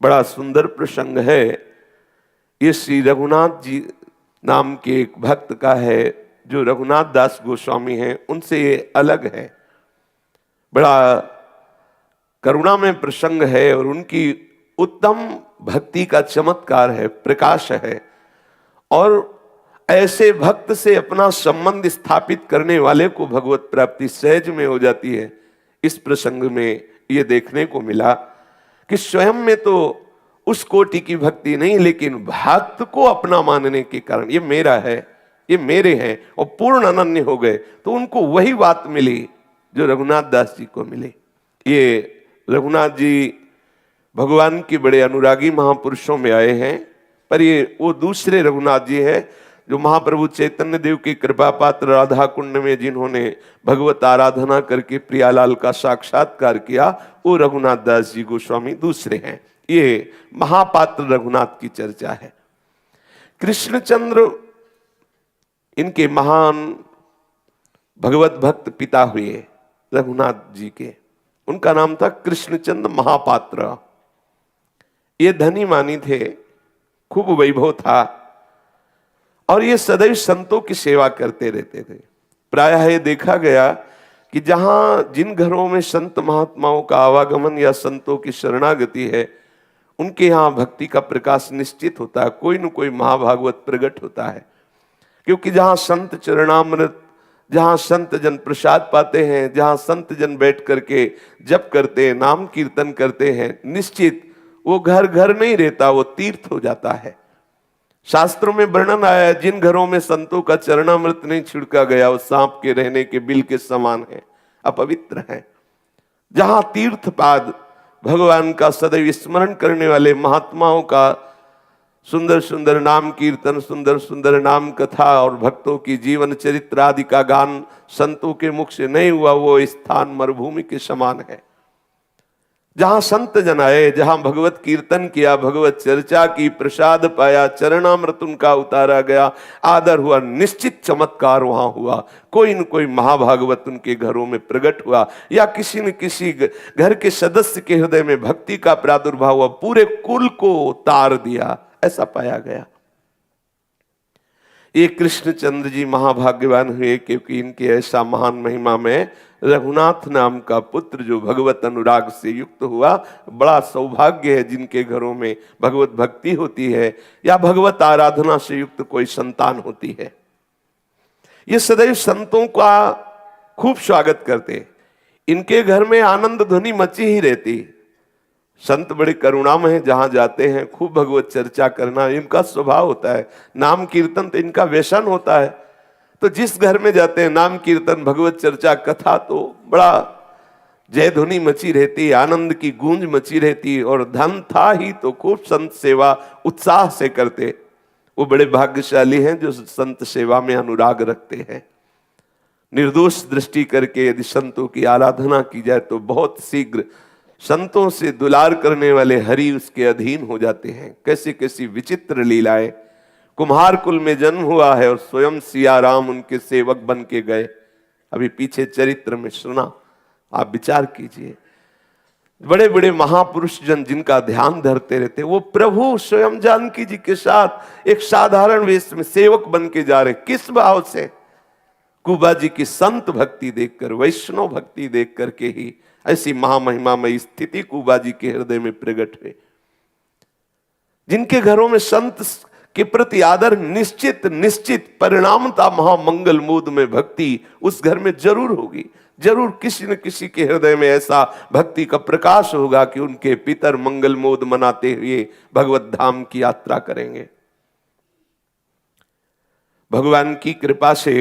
बड़ा सुंदर प्रसंग है। ये श्री रघुनाथ जी नाम के एक भक्त का है, जो रघुनाथ दास गोस्वामी हैं, उनसे ये अलग है। बड़ा करुणा में प्रसंग है और उनकी उत्तम भक्ति का चमत्कार है, प्रकाश है। और ऐसे भक्त से अपना संबंध स्थापित करने वाले को भगवत प्राप्ति सहज में हो जाती है। इस प्रसंग में ये देखने को मिला कि स्वयं में तो उस कोटि की भक्ति नहीं, लेकिन भक्त को अपना मानने के कारण ये मेरा है, ये मेरे हैं, और पूर्ण अनन्य हो गए, तो उनको वही बात मिली जो रघुनाथ दास जी को मिली। ये रघुनाथ जी भगवान के बड़े अनुरागी महापुरुषों में आए हैं, पर ये वो दूसरे रघुनाथ जी हैं जो महाप्रभु चैतन्य देव की कृपा पात्र राधा कुंड में जिन्होंने भगवत आराधना करके प्रियालाल का साक्षात्कार किया, वो रघुनाथ दास जी गोस्वामी दूसरे हैं। ये महापात्र रघुनाथ की चर्चा है। कृष्णचंद्र इनके महान भगवत भक्त पिता हुए रघुनाथ जी के, उनका नाम था कृष्णचंद्र महापात्र। ये धनी मानी थे, खूब वैभव था, और ये सदैव संतों की सेवा करते रहते थे। प्रायः ये देखा गया कि जहां जिन घरों में संत महात्माओं का आवागमन या संतों की शरणागति है, उनके यहाँ भक्ति का प्रकाश निश्चित होता है, कोई न कोई महाभागवत प्रकट होता है। क्योंकि जहां संत चरणामृत, जहां संत जन प्रसाद पाते हैं, जहां संत जन बैठ करके जप करते हैं, नाम कीर्तन करते हैं, निश्चित वो घर घर नहीं रहता, वो तीर्थ हो जाता है। शास्त्रों में वर्णन आया है, जिन घरों में संतों का चरणामृत नहीं छिड़का गया, वो सांप के रहने के बिल के समान है, अपवित्र है। जहां तीर्थपाद भगवान का सदैव स्मरण करने वाले महात्माओं का सुंदर सुंदर नाम कीर्तन, सुंदर सुंदर नाम कथा और भक्तों की जीवन चरित्र आदि का गान संतों के मुख से नहीं हुआ, वो स्थान मरुभूमि के समान है। जहां संत जन आए, जहां भगवत कीर्तन किया, भगवत चर्चा की, प्रसाद पाया, चरणामृत उनका उतारा गया, आदर हुआ, निश्चित चमत्कार वहां हुआ। कोई न कोई महाभागवत उनके घरों में प्रकट हुआ, या किसी न किसी घर के सदस्य के हृदय में भक्ति का प्रादुर्भाव हुआ, पूरे कुल को तार दिया, ऐसा पाया गया। ये कृष्णचंद्र जी महाभाग्यवान हुए, क्योंकि इनके ऐसा महान महिमा में रघुनाथ नाम का पुत्र जो भगवत अनुराग से युक्त हुआ। बड़ा सौभाग्य है जिनके घरों में भगवत भक्ति होती है या भगवत आराधना से युक्त कोई संतान होती है। ये सदैव संतों का खूब स्वागत करते, इनके घर में आनंद ध्वनि मची ही रहती। संत बड़े करुणामय हैं, जहां जाते हैं खूब भगवत चर्चा करना इनका स्वभाव होता है, नाम कीर्तन तो इनका व्यसन होता है। तो जिस घर में जाते हैं नाम कीर्तन भगवत चर्चा कथा, तो बड़ा जय ध्वनि मची रहती, आनंद की गूंज मची रहती, और धन था ही तो खूब संत सेवा उत्साह से करते। वो बड़े भाग्यशाली हैं जो संत सेवा में अनुराग रखते हैं। निर्दोष दृष्टि करके यदि संतों की आराधना की जाए तो बहुत शीघ्र संतों से दुलार करने वाले हरि उसके अधीन हो जाते हैं। कैसी कैसी विचित्र लीलाएं। कुम्हार कुल में जन्म हुआ है और स्वयं सिया राम उनके सेवक बन के गए। अभी पीछे चरित्र में सुना, आप विचार कीजिए। बड़े बड़े महापुरुष जन जिनका ध्यान धरते रहते, वो प्रभु स्वयं जानकी जी के साथ एक साधारण वेश में सेवक बन के जा रहे। किस भाव से? कुबा जी की संत भक्ति देखकर, वैष्णव भक्ति देख करके ही ऐसी महामहिमामयी स्थिति कुबा जी के हृदय में प्रकट हुई। जिनके घरों में संत के प्रति आदर निश्चित निश्चित परिणामता महामंगल मूड में भक्ति उस घर में जरूर होगी। जरूर किसी न किसी के हृदय में ऐसा भक्ति का प्रकाश होगा कि उनके पितर मंगल मोद मनाते हुए भगवत धाम की यात्रा करेंगे। भगवान की कृपा से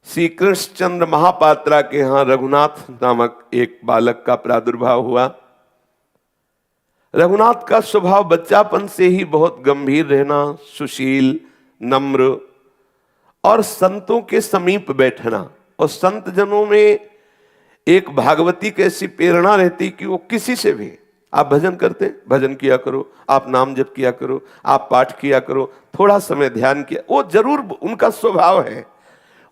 श्री कृष्णचंद्र महापात्रा के यहाँ रघुनाथ नामक एक बालक का प्रादुर्भाव हुआ। रघुनाथ का स्वभाव बच्चापन से ही बहुत गंभीर रहना, सुशील, नम्र और संतों के समीप बैठना, और संत जनों में एक भागवती कैसी प्रेरणा रहती कि वो किसी से भी, आप भजन करते भजन किया करो, आप नाम जप किया करो, आप पाठ किया करो, थोड़ा समय ध्यान किया, वो जरूर उनका स्वभाव है।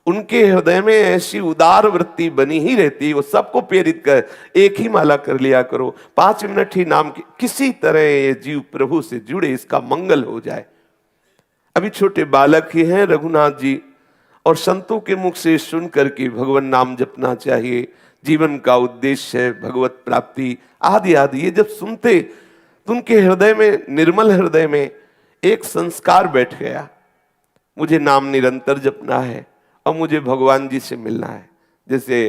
उनके हृदय में ऐसी उदार वृत्ति बनी ही रहती, वो सबको प्रेरित कर, एक ही माला कर लिया करो, 5 मिनट ही नाम की, किसी तरह ये जीव प्रभु से जुड़े, इसका मंगल हो जाए। अभी छोटे बालक ही हैं रघुनाथ जी, और संतों के मुख से सुन करके भगवान नाम जपना चाहिए, जीवन का उद्देश्य है भगवत प्राप्ति आदि आदि। ये जब सुनते तो उनके हृदय में, निर्मल हृदय में एक संस्कार बैठ गया, मुझे नाम निरंतर जपना है और मुझे भगवान जी से मिलना है। जैसे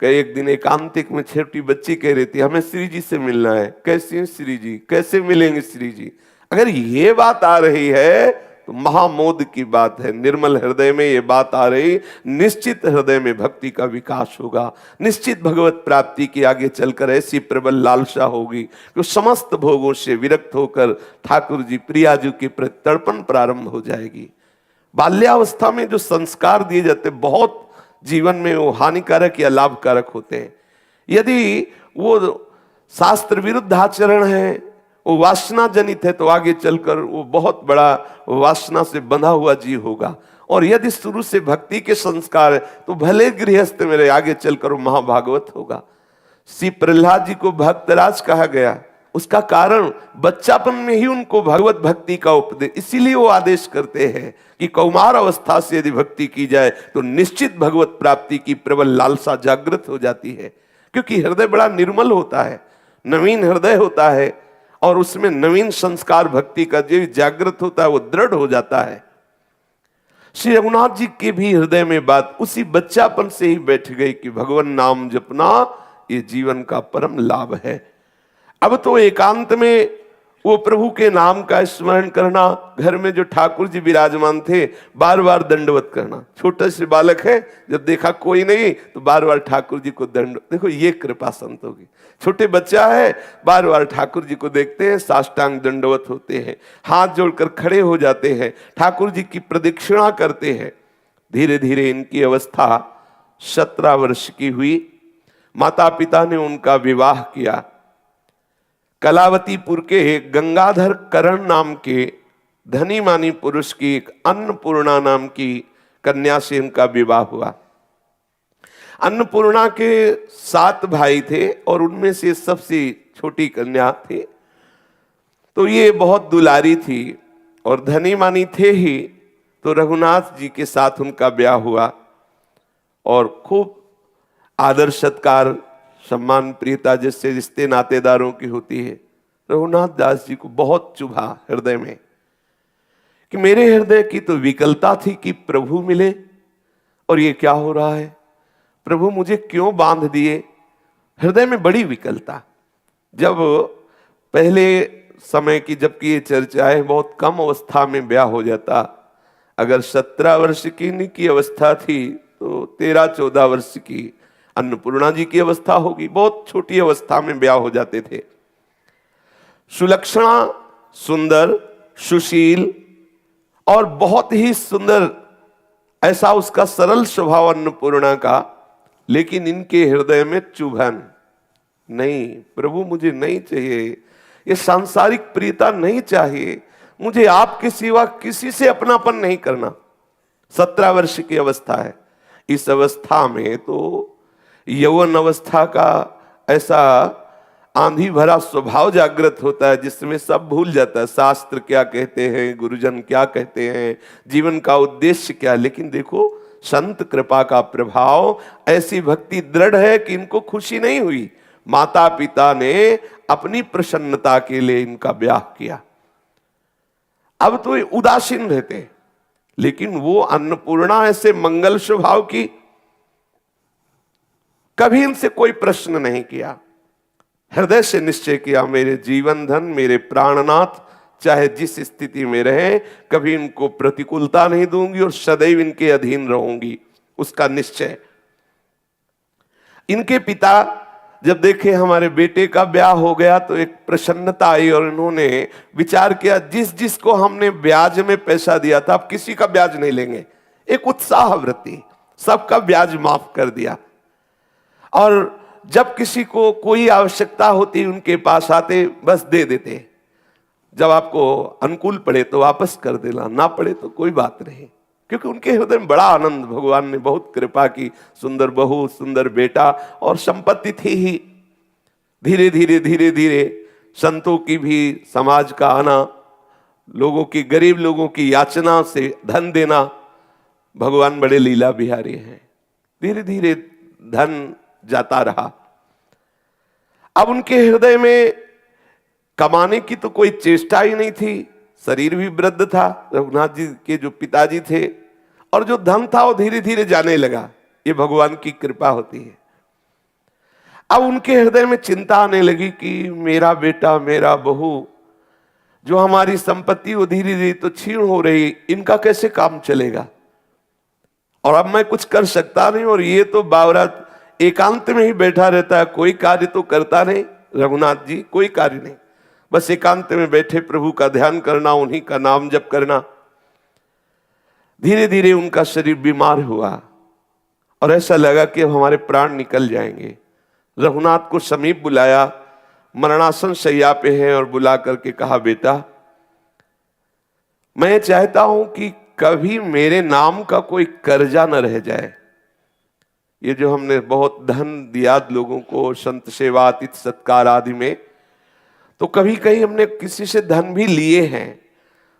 एक दिन एकांतिक में छोटी बच्ची कह रही थी, हमें श्री जी से मिलना है। कैसे हैं श्री जी, कैसे मिलेंगे श्री जी? अगर ये बात आ रही है तो महामोद की बात है, निर्मल हृदय में ये बात आ रही, निश्चित हृदय में भक्ति का विकास होगा, निश्चित भगवत प्राप्ति की आगे चलकर ऐसी प्रबल लालसा होगी कि समस्त भोगों से विरक्त होकर ठाकुर जी प्रिया जी के प्रति तड़पण प्रारंभ हो जाएगी। बाल्यावस्था में जो संस्कार दिए जाते बहुत जीवन में वो हानिकारक या लाभकारक होते हैं। यदि वो शास्त्र विरुद्ध आचरण है, वो वासना जनित है, तो आगे चलकर वो बहुत बड़ा वासना से बंधा हुआ जीव होगा। और यदि शुरू से भक्ति के संस्कार है तो भले गृहस्थ में रहे, आगे चलकर वो महाभागवत होगा। श्री प्रहलाद जी को भक्तराज कहा गया, उसका कारण बच्चापन में ही उनको भगवत भक्ति का उपदेश, इसीलिए वो आदेश करते हैं कि कौमार अवस्था से यदि भक्ति की जाए तो निश्चित भगवत प्राप्ति की प्रबल लालसा जागृत हो जाती है। क्योंकि हृदय बड़ा निर्मल होता है, नवीन हृदय होता है, और उसमें नवीन संस्कार भक्ति का जो जागृत होता है वो दृढ़ हो जाता है। श्री रघुनाथ जी के भी हृदय में बात उसी बच्चापन से ही बैठ गई कि भगवान नाम जपना ये जीवन का परम लाभ है। अब तो एकांत में वो प्रभु के नाम का स्मरण करना, घर में जो ठाकुर जी विराजमान थे बार बार दंडवत करना। छोटा से बालक है, जब देखा कोई नहीं तो बार बार ठाकुर जी को दंड, देखो ये कृपा संतों की। छोटे बच्चा है, बार बार ठाकुर जी को देखते हैं, साष्टांग दंडवत होते हैं, हाथ जोड़कर खड़े हो जाते हैं, ठाकुर जी की प्रदक्षिणा करते हैं। धीरे धीरे इनकी अवस्था 17 वर्ष की हुई। माता पिता ने उनका विवाह किया। कलावतीपुर के गंगाधर करण नाम के धनी मानी पुरुष की एक अन्नपूर्णा नाम की कन्या से इनका विवाह हुआ। अन्नपूर्णा के 7 भाई थे और उनमें से सबसे छोटी कन्या थी। तो ये बहुत दुलारी थी और धनी मानी थे ही, तो रघुनाथ जी के साथ उनका ब्याह हुआ और खूब आदर सत्कार सम्मान प्रियता जिससे रिश्ते नातेदारों की होती है। रघुनाथ दास जी को बहुत चुभा हृदय में कि मेरे हृदय की तो विकलता थी कि प्रभु मिले, और ये क्या हो रहा है, प्रभु मुझे क्यों बांध दिए। हृदय में बड़ी विकलता। जब पहले समय की जबकि ये चर्चा है, बहुत कम अवस्था में ब्याह हो जाता। अगर 17 वर्ष की अवस्था थी तो 13-14 वर्ष की अन्नपूर्णा जी की अवस्था होगी। बहुत छोटी अवस्था में ब्याह हो जाते थे। सुलक्षणा, सुंदर, सुशील और बहुत ही सुंदर, ऐसा उसका सरल स्वभाव अन्नपूर्णा का, लेकिन इनके हृदय में चुभन, नहीं प्रभु मुझे नहीं चाहिए, ये सांसारिक प्रियता नहीं चाहिए, मुझे आपके सिवा किसी से अपनापन नहीं करना। 17 वर्ष की अवस्था है। इस अवस्था में तो यौवन अवस्था का ऐसा आंधी भरा स्वभाव जागृत होता है जिसमें सब भूल जाता है, शास्त्र क्या कहते हैं, गुरुजन क्या कहते हैं, जीवन का उद्देश्य क्या। लेकिन देखो संत कृपा का प्रभाव, ऐसी भक्ति दृढ़ है कि इनको खुशी नहीं हुई। माता पिता ने अपनी प्रसन्नता के लिए इनका ब्याह किया। अब तो ये उदासीन रहते, लेकिन वो अन्नपूर्णा ऐसे मंगल स्वभाव की, कभी इनसे कोई प्रश्न नहीं किया। हृदय से निश्चय किया मेरे जीवन धन, मेरे प्राणनाथ चाहे जिस स्थिति में रहे, कभी इनको प्रतिकूलता नहीं दूंगी और सदैव इनके अधीन रहूंगी, उसका निश्चय। इनके पिता जब देखे हमारे बेटे का ब्याह हो गया तो एक प्रसन्नता आई और इन्होंने विचार किया जिस जिसको हमने ब्याज में पैसा दिया था अब किसी का ब्याज नहीं लेंगे। एक उत्साह वृत्ति, सबका ब्याज माफ कर दिया। और जब किसी को कोई आवश्यकता होती उनके पास आते, बस दे देते। जब आपको अनुकूल पड़े तो वापस कर देना, ना पड़े तो कोई बात नहीं। क्योंकि उनके हृदय में बड़ा आनंद, भगवान ने बहुत कृपा की, सुंदर बहू, सुंदर बेटा और संपत्ति थी ही। धीरे धीरे धीरे धीरे संतों की भी समाज का आना, लोगों की, गरीब लोगों की याचना से धन देना, भगवान बड़े लीला बिहारी हैं। धीरे धीरे धन जाता रहा। अब उनके हृदय में कमाने की तो कोई चेष्टा ही नहीं थी। शरीर भी वृद्ध था, रघुनाथ जी के जो पिताजी थे, और जो धन था वो धीरे धीरे जाने लगा। ये भगवान की कृपा होती है। अब उनके हृदय में चिंता आने लगी कि मेरा बेटा, मेरा बहू, जो हमारी संपत्ति वो धीरे धीरे तो छीण हो रही, इनका कैसे काम चलेगा, और अब मैं कुछ कर सकता नहीं, और ये तो बावरा एकांत में ही बैठा रहता है, कोई कार्य तो करता नहीं। रघुनाथ जी कोई कार्य नहीं, बस एकांत में बैठे प्रभु का ध्यान करना, उन्हीं का नाम जप करना। धीरे धीरे उनका शरीर बीमार हुआ और ऐसा लगा कि अब हमारे प्राण निकल जाएंगे। रघुनाथ को समीप बुलाया, मरणासन शैया पे है, और बुला करके कहा, बेटा मैं चाहता हूं कि कभी मेरे नाम का कोई कर्जा न रह जाए। ये जो हमने बहुत धन दिया लोगों को, संत सेवा, अतिथि सत्कार आदि में, तो कभी कहीं हमने किसी से धन भी लिए हैं,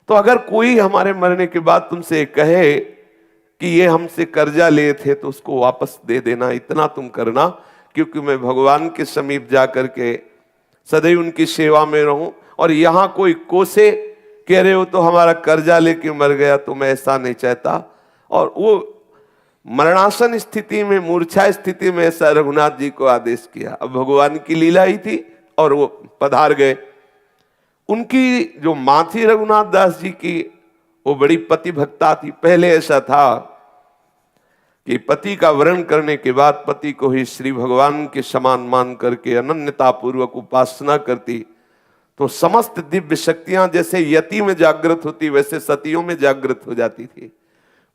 तो अगर कोई हमारे मरने के बाद तुमसे कहे कि ये हमसे कर्जा लिए थे तो उसको वापस दे देना, इतना तुम करना, क्योंकि मैं भगवान के समीप जा करके सदैव उनकी सेवा में रहूं, और यहां कोई कोसे कह रहे हो तो हमारा कर्जा लेके मर गया, तो मैं ऐसा नहीं चाहता। और वो मरणासन स्थिति में, मूर्छा स्थिति में ऐसा रघुनाथ जी को आदेश किया। अब भगवान की लीला ही थी और वो पधार गए। उनकी जो मां थी रघुनाथ दास जी की, वो बड़ी पति भक्ता थी। पहले ऐसा था कि पति का वरण करने के बाद पति को ही श्री भगवान के समान मान करके अनन्यता पूर्वक उपासना करती, तो समस्त दिव्य शक्तियां जैसे यति में जागृत होती, वैसे सतियों में जागृत हो जाती थी।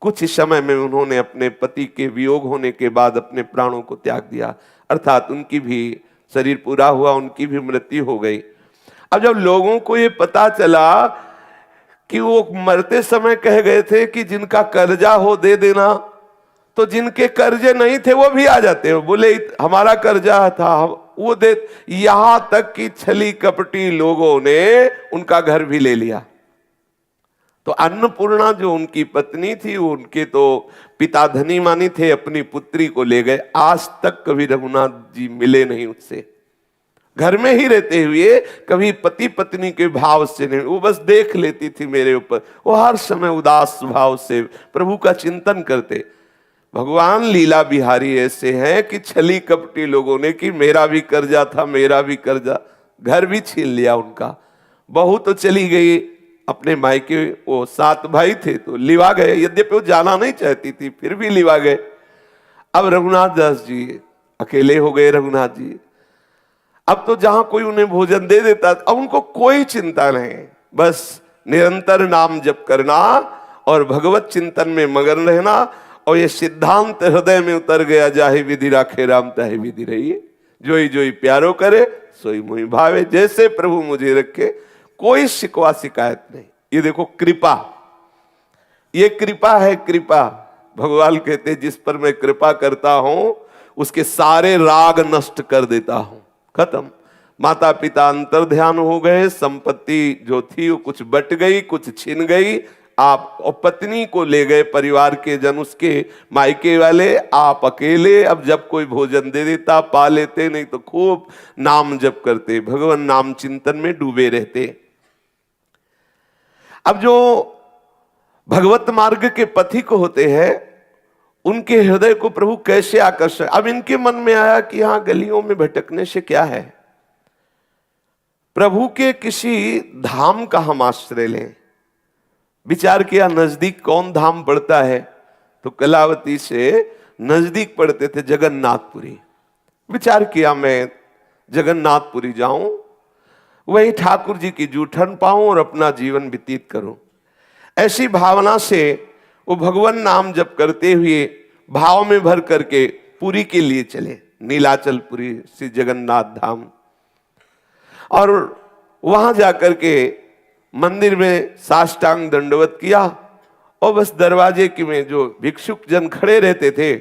कुछ ही समय में उन्होंने अपने पति के वियोग होने के बाद अपने प्राणों को त्याग दिया, अर्थात उनकी भी शरीर पूरा हुआ, उनकी भी मृत्यु हो गई। अब जब लोगों को ये पता चला कि वो मरते समय कह गए थे कि जिनका कर्जा हो दे देना, तो जिनके कर्जे नहीं थे वो भी आ जाते हैं, बोले हमारा कर्जा था वो दे। यहां तक कि छली कपटी लोगों ने उनका घर भी ले लिया। तो अन्नपूर्णा जो उनकी पत्नी थी, उनके तो पिता धनी मानी थे, अपनी पुत्री को ले गए। आज तक कभी रघुनाथ जी मिले नहीं उससे, घर में ही रहते हुए कभी पति पत्नी के भाव से नहीं, वो बस देख लेती थी मेरे ऊपर। वो हर समय उदास भाव से प्रभु का चिंतन करते। भगवान लीला बिहारी ऐसे हैं कि छली कपटी लोगों ने कि मेरा भी कर्जा था, मेरा भी कर्जा, घर भी छीन लिया उनका। बहू तो चली गई अपने मायके, वो 7 भाई थे तो लिवा गए, यद्यपि वो जाना नहीं चाहती थी, फिर भी लिवा गए। अब रघुनाथ दास जी अकेले हो गए। रघुनाथ जी अब तो जहां कोई उन्हें भोजन दे देता, अब उनको कोई चिंता नहीं, बस निरंतर नाम जप करना और भगवत चिंतन में मगन रहना। और ये सिद्धांत हृदय में उतर गया, जाहि विधि राखे राम ताहि विधि रहिए, जोई जोई प्यारो करे सोई मोहि भावे। जैसे प्रभु मुझे रखे, कोई शिकवा शिकायत नहीं। ये देखो कृपा, ये कृपा है। कृपा भगवान कहते जिस पर मैं कृपा करता हूं उसके सारे राग नष्ट कर देता हूं। खत्म। माता पिता अंतर ध्यान हो गए, संपत्ति जो थी वो कुछ बट गई, कुछ छिन गई। आप और पत्नी को ले गए परिवार के जन, उसके मायके वाले, आप अकेले। अब जब कोई भोजन दे देता पा लेते, नहीं तो खूब नाम जप करते, भगवान नाम चिंतन में डूबे रहते। अब जो भगवत मार्ग के पथिक होते हैं, उनके हृदय को प्रभु कैसे आकर्षण। अब इनके मन में आया कि यहां गलियों में भटकने से क्या है, प्रभु के किसी धाम का हम आश्रय लें। विचार किया नजदीक कौन धाम पड़ता है, तो कलावती से नजदीक पड़ते थे जगन्नाथपुरी। विचार किया मैं जगन्नाथपुरी जाऊं, वही ठाकुर जी की जूठन पाऊं और अपना जीवन व्यतीत करूं। ऐसी भावना से वो भगवान नाम जप करते हुए भाव में भर करके पुरी के लिए चले, नीलाचलपुरी श्री जगन्नाथ धाम। और वहां जाकर के मंदिर में साष्टांग दंडवत किया और बस दरवाजे के में जो भिक्षुक जन खड़े रहते थे,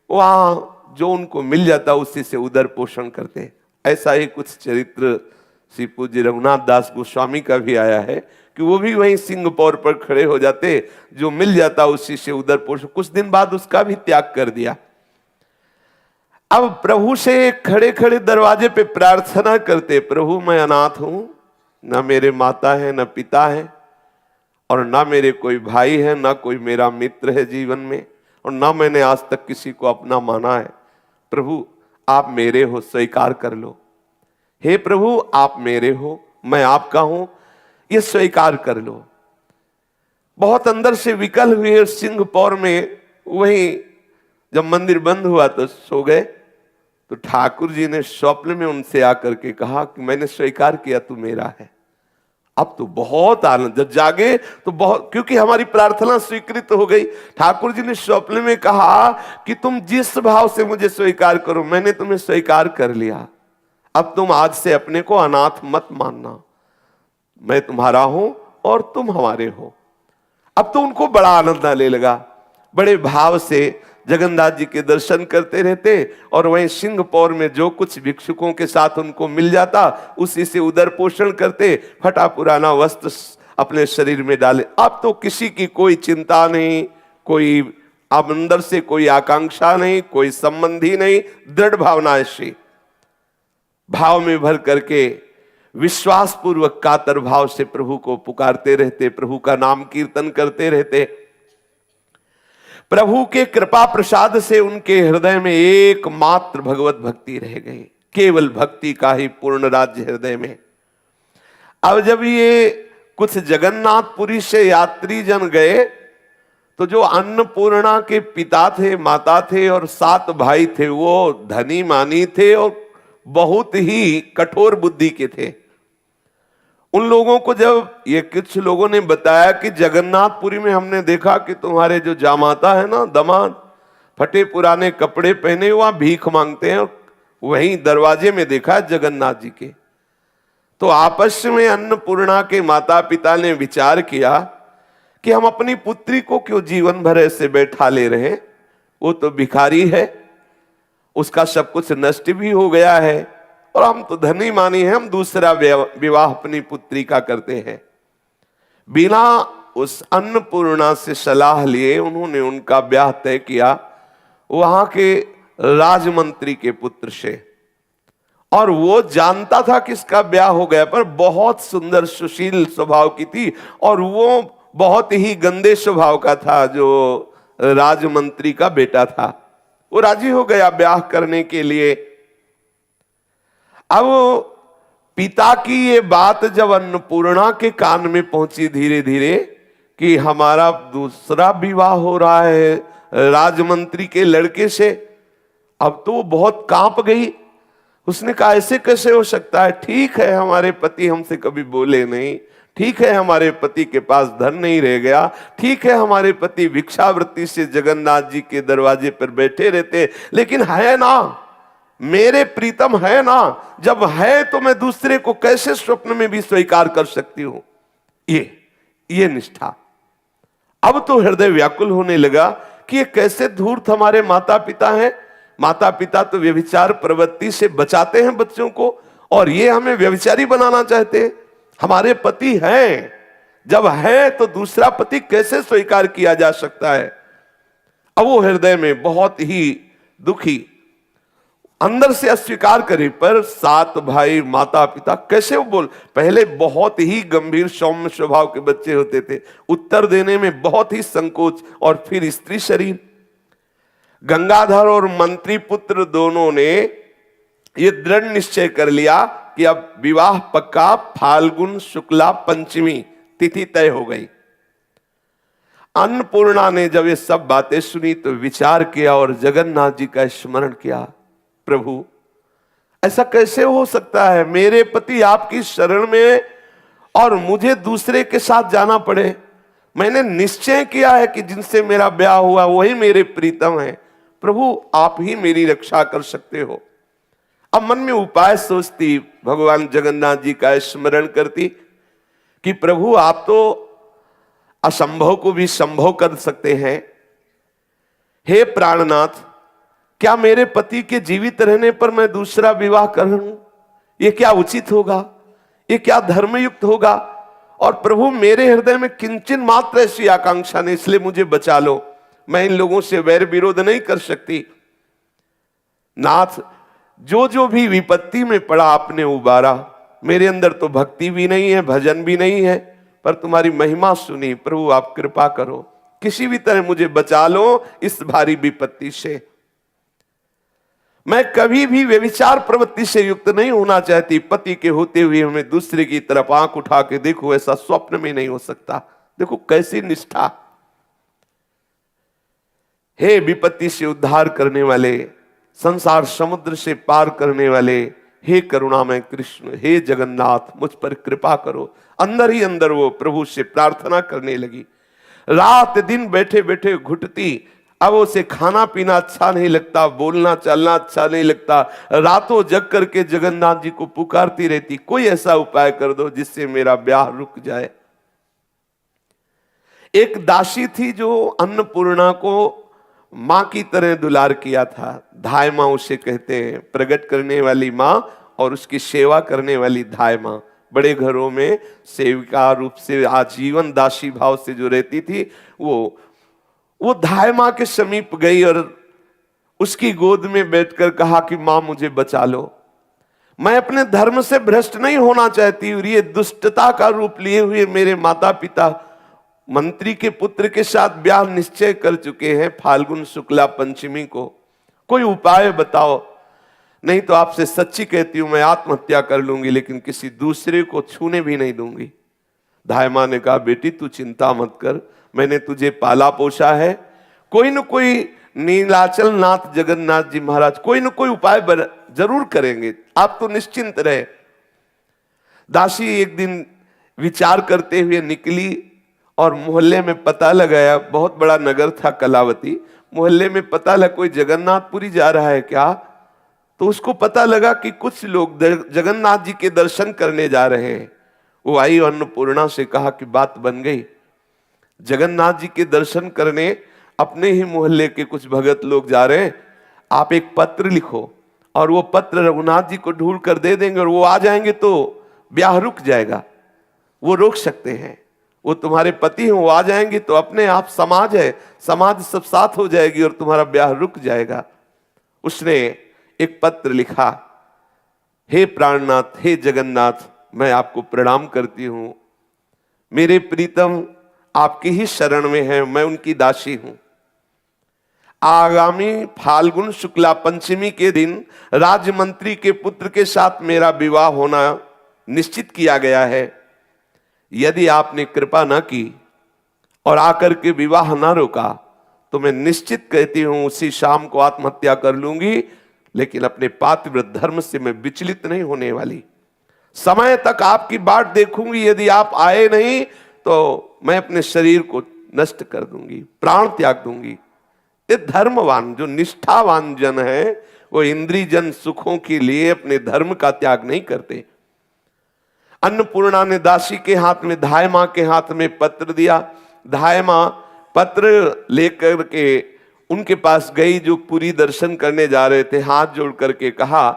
वहां जो उनको मिल जाता उसी से उदर पोषण करते। ऐसा ही कुछ चरित्र श्री पूज्य रघुनाथ दास गोस्वामी का भी आया है कि वो भी वहीं सिंहपौर पर खड़े हो जाते, जो मिल जाता उसी से उदर पोषण। कुछ दिन बाद उसका भी त्याग कर दिया। अब प्रभु से खड़े खड़े दरवाजे पे प्रार्थना करते, प्रभु मैं अनाथ हूं, ना मेरे माता है ना पिता है, और ना मेरे कोई भाई है, ना कोई मेरा मित्र है जीवन में, और ना मैंने आज तक किसी को अपना माना है। प्रभु आप मेरे हो, स्वीकार कर लो। हे प्रभु आप मेरे हो, मैं आपका हूं, ये स्वीकार कर लो। बहुत अंदर से विकल हुए सिंहपौर में, वहीं जब मंदिर बंद हुआ तो सो गए। तो ठाकुर जी ने स्वप्न में उनसे आकर के कहा कि मैंने स्वीकार किया, तू मेरा है। अब तो बहुत आनंद, जब जागे तो बहुत, क्योंकि हमारी प्रार्थना स्वीकृत हो गई। ठाकुर जी ने स्वप्न में कहा कि तुम जिस भाव से मुझे स्वीकार करो, मैंने तुम्हें स्वीकार कर लिया। अब तुम आज से अपने को अनाथ मत मानना, मैं तुम्हारा हूं और तुम हमारे हो। अब तो उनको बड़ा आनंद आने लगा। बड़े भाव से जगन्नाथ जी के दर्शन करते रहते, और वहीं सिंहपौर में जो कुछ भिक्षुकों के साथ उनको मिल जाता उसी से उदर पोषण करते। फटा पुराना वस्त्र अपने शरीर में डाले। अब तो किसी की कोई चिंता नहीं, कोई अब अंदर से कोई आकांक्षा नहीं, कोई संबंधी नहीं। दृढ़ भावना ऐसी भाव में भर करके विश्वास पूर्वक कातर भाव से प्रभु को पुकारते रहते, प्रभु का नाम कीर्तन करते रहते। प्रभु के कृपा प्रसाद से उनके हृदय में एकमात्र भगवत भक्ति रह गई, केवल भक्ति का ही पूर्ण राज्य हृदय में। अब जब ये कुछ जगन्नाथपुरी से यात्री जन गए, तो जो अन्नपूर्णा के पिता थे, माता थे और 7 भाई थे, वो धनी मानी थे और बहुत ही कठोर बुद्धि के थे। उन लोगों को जब ये कुछ लोगों ने बताया कि जगन्नाथपुरी में हमने देखा कि तुम्हारे जो जामाता है ना, दामाद, फटे पुराने कपड़े पहने वहां भीख मांगते हैं, वहीं दरवाजे में देखा जगन्नाथ जी के। तो आपस में अन्नपूर्णा के माता पिता ने विचार किया कि हम अपनी पुत्री को क्यों जीवन भर ऐसे बैठा ले रहे हैं, वो तो भिखारी है, उसका सब कुछ नष्ट भी हो गया है, और हम तो धनी मानी है, हम दूसरा विवाह अपनी पुत्री का करते हैं। बिना उस अन्नपूर्णा से सलाह लिए उन्होंने उनका ब्याह तय किया वहां के राजमंत्री के पुत्र से। और वो जानता था कि इसका ब्याह हो गया, पर बहुत सुंदर सुशील स्वभाव की थी, और वो बहुत ही गंदे स्वभाव का था जो राजमंत्री का बेटा था। वो राजी हो गया ब्याह करने के लिए। अब पिता की ये बात जब अन्नपूर्णा के कान में पहुंची धीरे धीरे कि हमारा दूसरा विवाह हो रहा है राजमंत्री के लड़के से, अब तो वो बहुत कांप गई। उसने कहा ऐसे कैसे हो सकता है, ठीक है हमारे पति हमसे कभी बोले नहीं, ठीक है हमारे पति के पास धन नहीं रह गया, ठीक है हमारे पति भिक्षावृत्ति से जगन्नाथ जी के दरवाजे पर बैठे रहते, लेकिन है ना मेरे प्रीतम, है ना, जब है तो मैं दूसरे को कैसे स्वप्न में भी स्वीकार कर सकती हूं। ये निष्ठा। अब तो हृदय व्याकुल होने लगा कि ये कैसे धूर्त हमारे माता पिता हैं। माता पिता तो व्यभिचार प्रवृत्ति से बचाते हैं बच्चों को, और ये हमें व्यभिचारी बनाना चाहते हैं। हमारे पति हैं, जब है तो दूसरा पति कैसे स्वीकार किया जा सकता है। अब वो हृदय में बहुत ही दुखी, अंदर से अस्वीकार करे, पर 7 भाई माता पिता कैसे वो बोल। पहले बहुत ही गंभीर सौम्य स्वभाव के बच्चे होते थे, उत्तर देने में बहुत ही संकोच, और फिर स्त्री शरीर। गंगाधर और मंत्री पुत्र दोनों ने ये दृढ़ निश्चय कर लिया कि अब विवाह पक्का, फाल्गुन शुक्ला पंचमी तिथि तय हो गई। अन्नपूर्णा ने जब ये सब बातें सुनी तो विचार किया और जगन्नाथ जी का स्मरण किया। प्रभु ऐसा कैसे हो सकता है, मेरे पति आपकी शरण में और मुझे दूसरे के साथ जाना पड़े। मैंने निश्चय किया है कि जिनसे मेरा ब्याह हुआ वही मेरे प्रीतम है। प्रभु आप ही मेरी रक्षा कर सकते हो। अब मन में उपाय सोचती, भगवान जगन्नाथ जी का स्मरण करती कि प्रभु आप तो असंभव को भी संभव कर सकते हैं। हे प्राणनाथ, क्या मेरे पति के जीवित रहने पर मैं दूसरा विवाह कर लूं? ये क्या उचित होगा? ये क्या धर्मयुक्त होगा? और प्रभु, मेरे हृदय में किंचन मात्र ऐसी आकांक्षा नहीं, इसलिए मुझे बचा लो। मैं इन लोगों से वैर विरोध नहीं कर सकती। नाथ, जो जो भी विपत्ति में पड़ा आपने उबारा। मेरे अंदर तो भक्ति भी नहीं है, भजन भी नहीं है, पर तुम्हारी महिमा सुनी। प्रभु आप कृपा करो, किसी भी तरह मुझे बचा लो इस भारी विपत्ति से। मैं कभी भी व्यभिचार प्रवृत्ति से युक्त नहीं होना चाहती। पति के होते हुए हमें दूसरे की तरफ आंख उठा के देखो, ऐसा स्वप्न में नहीं हो सकता। देखो कैसी निष्ठा। हे विपत्ति से उद्धार करने वाले, संसार समुद्र से पार करने वाले, हे करुणामय कृष्ण, हे जगन्नाथ, मुझ पर कृपा करो। अंदर ही अंदर वो प्रभु से प्रार्थना करने लगी। रात दिन बैठे बैठे घुटती। अब उसे खाना पीना अच्छा नहीं लगता, बोलना चलना अच्छा नहीं लगता। रातों जग करके जगन्नाथ जी को पुकारती रहती, कोई ऐसा उपाय कर दो जिससे मेरा ब्याह रुक जाए। एक दासी थी जो अन्नपूर्णा को मां की तरह दुलार किया था। धाय मां उसे कहते हैं, प्रकट करने वाली मां और उसकी सेवा करने वाली धाय मां। बड़े घरों में सेविका रूप से आजीवन दासी भाव से जो रहती थी, वो धाय मां के समीप गई और उसकी गोद में बैठकर कहा कि मां मुझे बचा लो। मैं अपने धर्म से भ्रष्ट नहीं होना चाहती और ये दुष्टता का रूप लिए हुए मेरे माता पिता मंत्री के पुत्र के साथ ब्याह निश्चय कर चुके हैं फाल्गुन शुक्ला पंचमी को। कोई उपाय बताओ, नहीं तो आपसे सच्ची कहती हूं मैं आत्महत्या कर लूंगी, लेकिन किसी दूसरे को छूने भी नहीं दूंगी। धाय मां ने कहा, बेटी तू चिंता मत कर, मैंने तुझे पाला पोसा है। कोई न कोई नीलाचल नाथ जगन्नाथ जी महाराज कोई न कोई उपाय जरूर करेंगे, आप तो निश्चिंत रहे। दासी एक दिन विचार करते हुए निकली और मोहल्ले में पता लगाया। बहुत बड़ा नगर था कलावती। मोहल्ले में पता लगा कोई जगन्नाथपुरी जा रहा है क्या, तो उसको पता लगा कि कुछ लोग जगन्नाथ जी के दर्शन करने जा रहे हैं। वो आई और अन्नपूर्णा से कहा कि बात बन गई, जगन्नाथ जी के दर्शन करने अपने ही मोहल्ले के कुछ भगत लोग जा रहे हैं। आप एक पत्र लिखो और वो पत्र रघुनाथ जी को ढूंढ कर दे देंगे और वो आ जाएंगे तो ब्याह रुक जाएगा। वो रोक सकते हैं, वो तुम्हारे पति हैं, वो आ जाएंगे तो अपने आप समाज है, समाज सब साथ हो जाएगी और तुम्हारा ब्याह रुक जाएगा। उसने एक पत्र लिखा, हे प्राणनाथ, हे जगन्नाथ, मैं आपको प्रणाम करती हूं। मेरे प्रीतम आपकी ही शरण में है, मैं उनकी दासी हूं। आगामी फाल्गुन शुक्ला पंचमी के दिन राजमंत्री के पुत्र के साथ मेरा विवाह होना निश्चित किया गया है। यदि आपने कृपा न की और आकर के विवाह न रोका तो मैं निश्चित कहती हूं उसी शाम को आत्महत्या कर लूंगी, लेकिन अपने पातिव्रत धर्म से मैं विचलित नहीं होने वाली। समय तक आपकी बाट देखूंगी, यदि आप आए नहीं तो मैं अपने शरीर को नष्ट कर दूंगी, प्राण त्याग दूंगी। ये धर्मवान जो निष्ठावान जन है वो इंद्रिय जन सुखों के लिए अपने धर्म का त्याग नहीं करते। अन्नपूर्णा ने दासी के हाथ में, धाय मां के हाथ में पत्र दिया। धाय मां पत्र लेकर के उनके पास गई जो पुरी दर्शन करने जा रहे थे। हाथ जोड़ करके कहा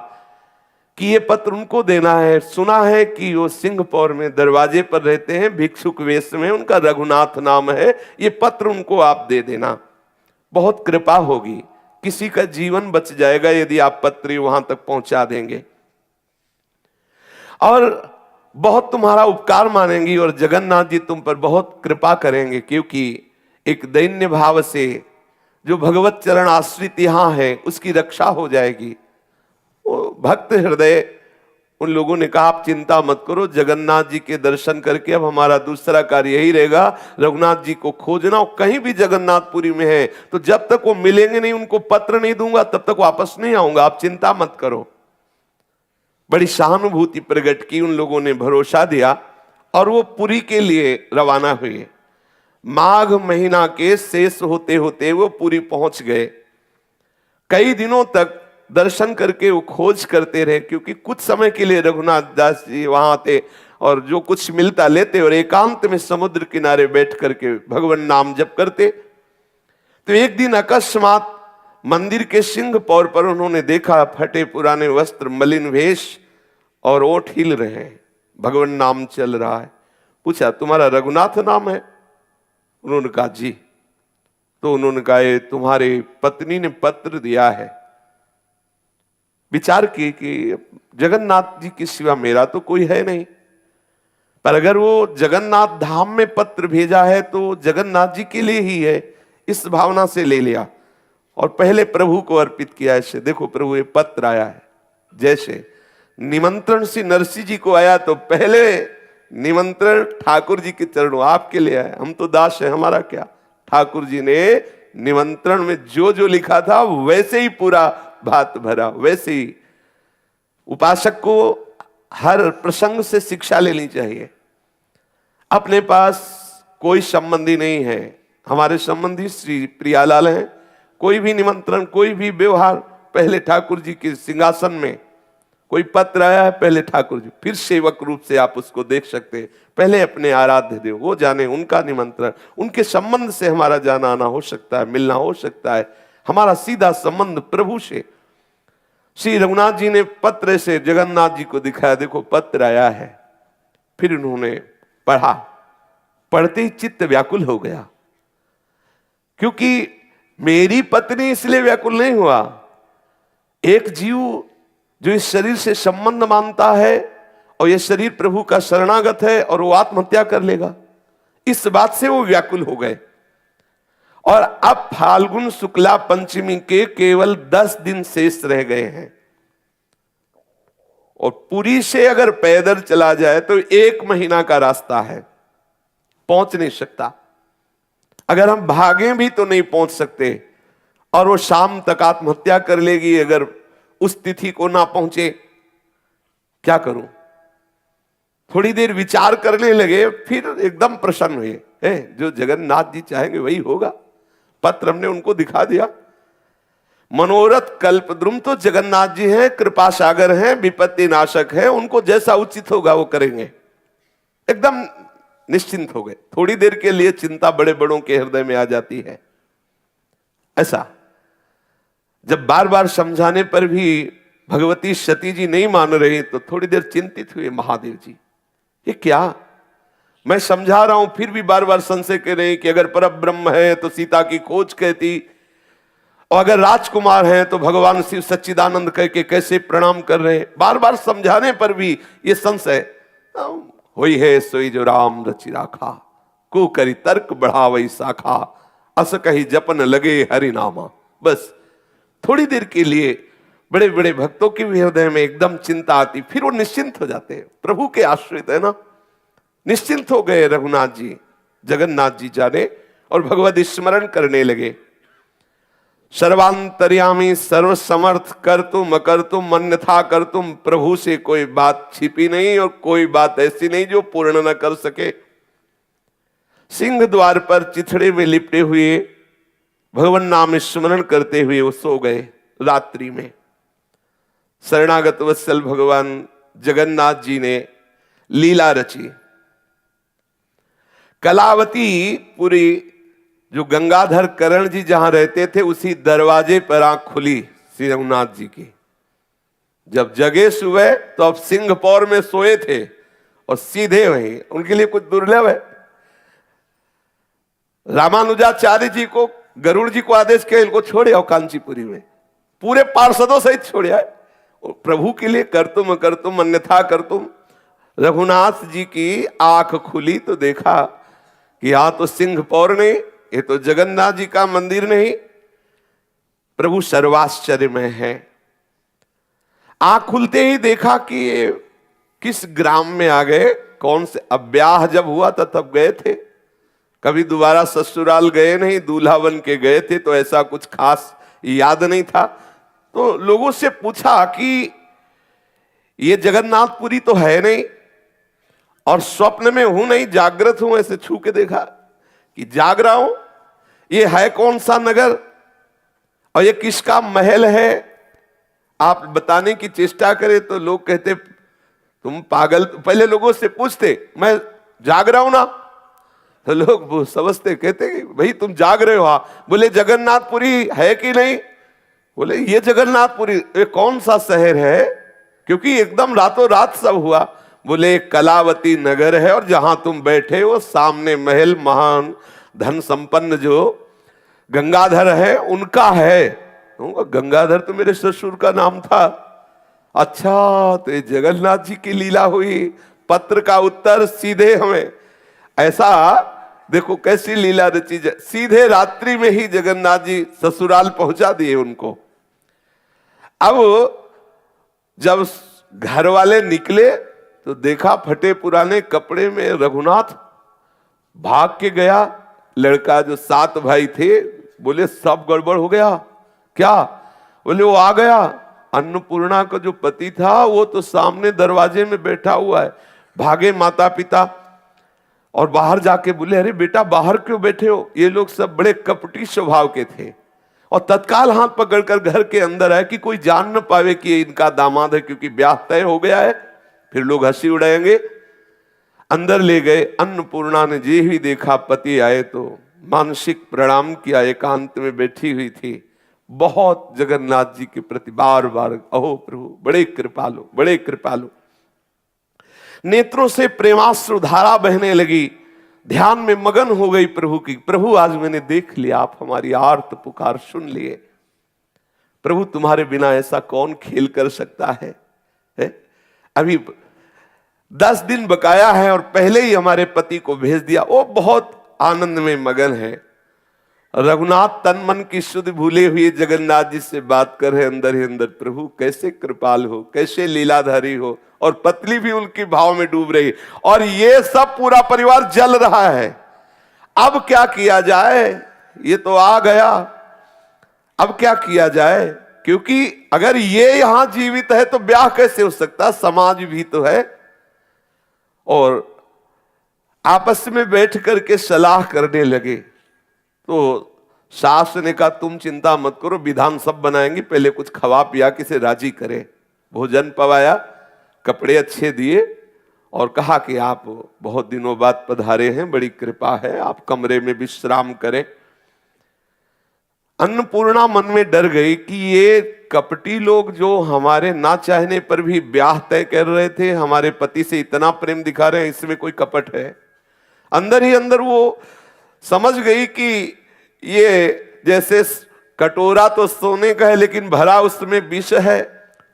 कि ये पत्र उनको देना है। सुना है कि वो सिंहपौर में दरवाजे पर रहते हैं भिक्षुक वेश में, उनका रघुनाथ नाम है, ये पत्र उनको आप दे देना, बहुत कृपा होगी, किसी का जीवन बच जाएगा यदि आप पत्र वहां तक पहुंचा देंगे, और बहुत तुम्हारा उपकार मानेंगी और जगन्नाथ जी तुम पर बहुत कृपा करेंगे, क्योंकि एक दैन्य भाव से जो भगवत चरण आश्रित यहां है उसकी रक्षा हो जाएगी। वो भक्त हृदय उन लोगों ने कहा, आप चिंता मत करो, जगन्नाथ जी के दर्शन करके अब हमारा दूसरा कार्य यही रहेगा, रघुनाथ जी को खोजना। कहीं भी जगन्नाथपुरी में है तो जब तक वो मिलेंगे नहीं, उनको पत्र नहीं दूंगा, तब तक वापस नहीं आऊंगा, आप चिंता मत करो। बड़ी सहानुभूति प्रकट की, उन लोगों ने भरोसा दिया और वो पुरी के लिए रवाना हुए। माघ महीना के शेष होते होते वो पुरी पहुंच गए। कई दिनों तक दर्शन करके वो खोज करते रहे, क्योंकि कुछ समय के लिए रघुनाथ दास जी वहां थे और जो कुछ मिलता लेते और एकांत में समुद्र किनारे बैठ करके भगवान नाम जप करते। तो एक दिन अकस्मात मंदिर के सिंह पौर पर उन्होंने देखा फटे पुराने वस्त्र, मलिन वेश और ओठ हिल रहे हैं, भगवान नाम चल रहा है। पूछा, तुम्हारा रघुनाथ नाम है? उन्होंने कहा जी। तो उन्होंने कहा, ये तुम्हारे पत्नी ने पत्र दिया है। विचार किए कि जगन्नाथ जी के सिवा मेरा तो कोई है नहीं, पर अगर वो जगन्नाथ धाम में पत्र भेजा है तो जगन्नाथ जी के लिए ही है, इस भावना से ले लिया और पहले प्रभु को अर्पित किया। ऐसे देखो प्रभु, ये पत्र आया है। जैसे निमंत्रण से नरसिंह जी को आया तो पहले निमंत्रण ठाकुर जी के चरणों, आपके लिए आया। हम तो दास है, हमारा क्या। ठाकुर जी ने निमंत्रण में जो जो लिखा था वैसे ही पूरा भात भरा। वैसे ही उपासक को हर प्रसंग से शिक्षा लेनी चाहिए। अपने पास कोई संबंधी नहीं है, हमारे संबंधी श्री प्रियालाल हैं। कोई भी निमंत्रण, कोई भी व्यवहार, पहले ठाकुर जी के सिंहासन में कोई पत्र आया है, पहले ठाकुर जी, फिर सेवक रूप से आप उसको देख सकते हैं। पहले अपने आराध्य देव, वो जाने उनका निमंत्रण, उनके संबंध से हमारा जाना आना हो सकता है, मिलना हो सकता है। हमारा सीधा संबंध प्रभु से। श्री रघुनाथ जी ने पत्र से जगन्नाथ जी को दिखाया, देखो पत्र आया है। फिर उन्होंने पढ़ा, पढ़ते ही चित्त व्याकुल हो गया। क्योंकि मेरी पत्नी इसलिए व्याकुल नहीं हुआ, एक जीव जो इस शरीर से संबंध मानता है और यह शरीर प्रभु का शरणागत है और वो आत्महत्या कर लेगा, इस बात से वो व्याकुल हो गए। और अब फाल्गुन शुक्ला पंचमी के केवल 10 दिन शेष रह गए हैं और पुरी से अगर पैदल चला जाए तो 1 महीना का रास्ता है, पहुंच नहीं सकता। अगर हम भागें भी तो नहीं पहुंच सकते और वो शाम तक आत्महत्या कर लेगी अगर उस तिथि को ना पहुंचे। क्या करूं? थोड़ी देर विचार करने लगे, फिर एकदम प्रसन्न हुए। जो जगन्नाथ जी चाहेंगे वही होगा। पत्र हमने उनको दिखा दिया। मनोरथ कल्पद्रुम तो जगन्नाथ जी हैं, कृपा सागर हैं, विपत्ति नाशक हैं, उनको जैसा उचित होगा वो करेंगे। एकदम निश्चिंत हो गए। थोड़ी देर के लिए चिंता बड़े बड़ों के हृदय में आ जाती है। ऐसा जब बार बार समझाने पर भी भगवती सती जी नहीं मान रही तो थोड़ी देर चिंतित हुए महादेव जी, ये क्या, मैं समझा रहा हूं फिर भी बार बार संशय कर रहे कि अगर परब्रह्म है तो सीता की खोज कहती, और अगर राजकुमार हैं तो भगवान शिव सच्चिदानंद कह के कैसे प्रणाम कर रहे हैं। बार बार समझाने पर भी ये संशय होई है। सोई जो राम रचि राखा, को करी तर्क बढ़ा वही शाखा, अस कही जपन लगे हरि नामा। बस थोड़ी देर के लिए बड़े बड़े भक्तों के भी हृदय में एकदम चिंता आती, फिर वो निश्चिंत हो जाते हैं। प्रभु के आश्रित है ना, निश्चिंत हो गए रघुनाथ जी, जगन्नाथ जी जाने, और भगवत स्मरण करने लगे। सर्वांतर्यामी सर्वसमर्थ कर तुम अकर तुम अन्यथा कर तुम, प्रभु से कोई बात छिपी नहीं और कोई बात ऐसी नहीं जो पूर्ण न कर सके। सिंह द्वार पर चिथड़े में लिपटे हुए भगवान नाम स्मरण करते हुए वो सो गए। रात्रि में शरणागत वत्सल भगवान जगन्नाथ जी ने लीला रची। कलावती पुरी जो गंगाधर करण जी जहां रहते थे उसी दरवाजे पर आंख खुली श्री रघुनाथ जी की। जब जगे सुबह तो अब सिंहपौर में सोए थे और सीधे वहीं, उनके लिए कुछ दुर्लभ है। रामानुजाचार्य जी को, गरुड़ जी को आदेश किया इनको छोड़े और कांचीपुरी में पूरे पार्षदों सहित छोड़े आए। प्रभु के लिए कर तुम अन्यथा कर तुम। रघुनाथ जी की आंख खुली तो देखा कि यहां तो सिंहपौर नहीं, ये तो जगन्नाथ जी का मंदिर नहीं। प्रभु सर्वाश्चर्य में है। आंख खुलते ही देखा कि ये किस ग्राम में आ गए, कौन से, अब ब्याह जब हुआ था तब गए थे, कभी दोबारा ससुराल गए नहीं, दूल्हा बन के गए थे तो ऐसा कुछ खास याद नहीं था। तो लोगों से पूछा कि ये जगन्नाथपुरी तो है नहीं, और स्वप्न में हूं नहीं, जागृत हूं, ऐसे छू के देखा कि जाग रहा हूं। ये है कौन सा नगर और ये किसका महल है? आप बताने की चेष्टा करें तो लोग कहते तुम पागल, पहले लोगों से पूछते मैं जाग रहा हूं ना, तो लोग वो समझते, कहते कि भाई तुम जाग रहे हो। हाँ, बोले जगन्नाथपुरी है कि नहीं? बोले ये जगन्नाथपुरी ये कौन सा शहर है, क्योंकि एकदम रातों रात सब हुआ। बोले कलावती नगर है, और जहां तुम बैठे हो सामने महल महान धन संपन्न जो गंगाधर है उनका है। गंगाधर तो मेरे ससुर का नाम था। अच्छा, तो ये जगन्नाथ जी की लीला हुई। पत्र का उत्तर सीधे हमें, ऐसा देखो कैसी लीला रची, सीधे रात्रि में ही जगन्नाथ जी ससुराल पहुंचा दिए उनको। अब जब घर वाले निकले तो देखा फटे पुराने कपड़े में रघुनाथ भाग के गया। लड़का जो 7 भाई थे बोले सब गड़बड़ हो गया क्या? बोले वो आ गया, अन्नपूर्णा का जो पति था वो तो सामने दरवाजे में बैठा हुआ है। भागे माता पिता और बाहर जाके बोले अरे बेटा बाहर क्यों बैठे हो? ये लोग सब बड़े कपटी स्वभाव के थे और तत्काल हाथ पकड़कर घर के अंदर आए कि कोई जान न पावे कि ये इनका दामाद है, क्योंकि ब्याह तय हो गया है, फिर लोग हंसी उड़ाएंगे। अंदर ले गए। अन्नपूर्णा ने जे ही देखा पति आए तो मानसिक प्रणाम किया, एकांत में बैठी हुई थी। बहुत जगन्नाथ जी के प्रति बार बार अहो प्रभु बड़े कृपालु, बड़े कृपालु। नेत्रों से प्रेमाश्रु धारा बहने लगी, ध्यान में मगन हो गई प्रभु की। प्रभु आज मैंने देख लिया, आप हमारी आर्त पुकार सुन लिए। प्रभु तुम्हारे बिना ऐसा कौन खेल कर सकता है? अभी 10 दिन बकाया है और पहले ही हमारे पति को भेज दिया। वो बहुत आनंद में मगन है। रघुनाथ तन मन की शुद्ध भूले हुए जगन्नाथ जी से बात कर रहे अंदर ही अंदर, प्रभु कैसे कृपाल हो, कैसे लीलाधारी हो। और पत्नी भी उनके भाव में डूब रही, और ये सब पूरा परिवार जल रहा है। अब क्या किया जाए? ये तो आ गया, अब क्या किया जाए? क्योंकि अगर ये यहां जीवित है तो ब्याह कैसे हो सकता? समाज भी तो है। और आपस में बैठ करके सलाह करने लगे। तो सास ने कहा तुम चिंता मत करो, विधान सब बनाएंगे, पहले कुछ खवा पिया के से राजी करे। भोजन पवाया, कपड़े अच्छे दिए और कहा कि आप बहुत दिनों बाद पधारे हैं, बड़ी कृपा है, आप कमरे में विश्राम करें। अन्नपूर्णा मन में डर गई कि ये कपटी लोग जो हमारे ना चाहने पर भी ब्याह तय कर रहे थे, हमारे पति से इतना प्रेम दिखा रहे हैं, इसमें कोई कपट है। अंदर ही अंदर वो समझ गई कि ये जैसे कटोरा तो सोने का है लेकिन भरा उसमें विष है।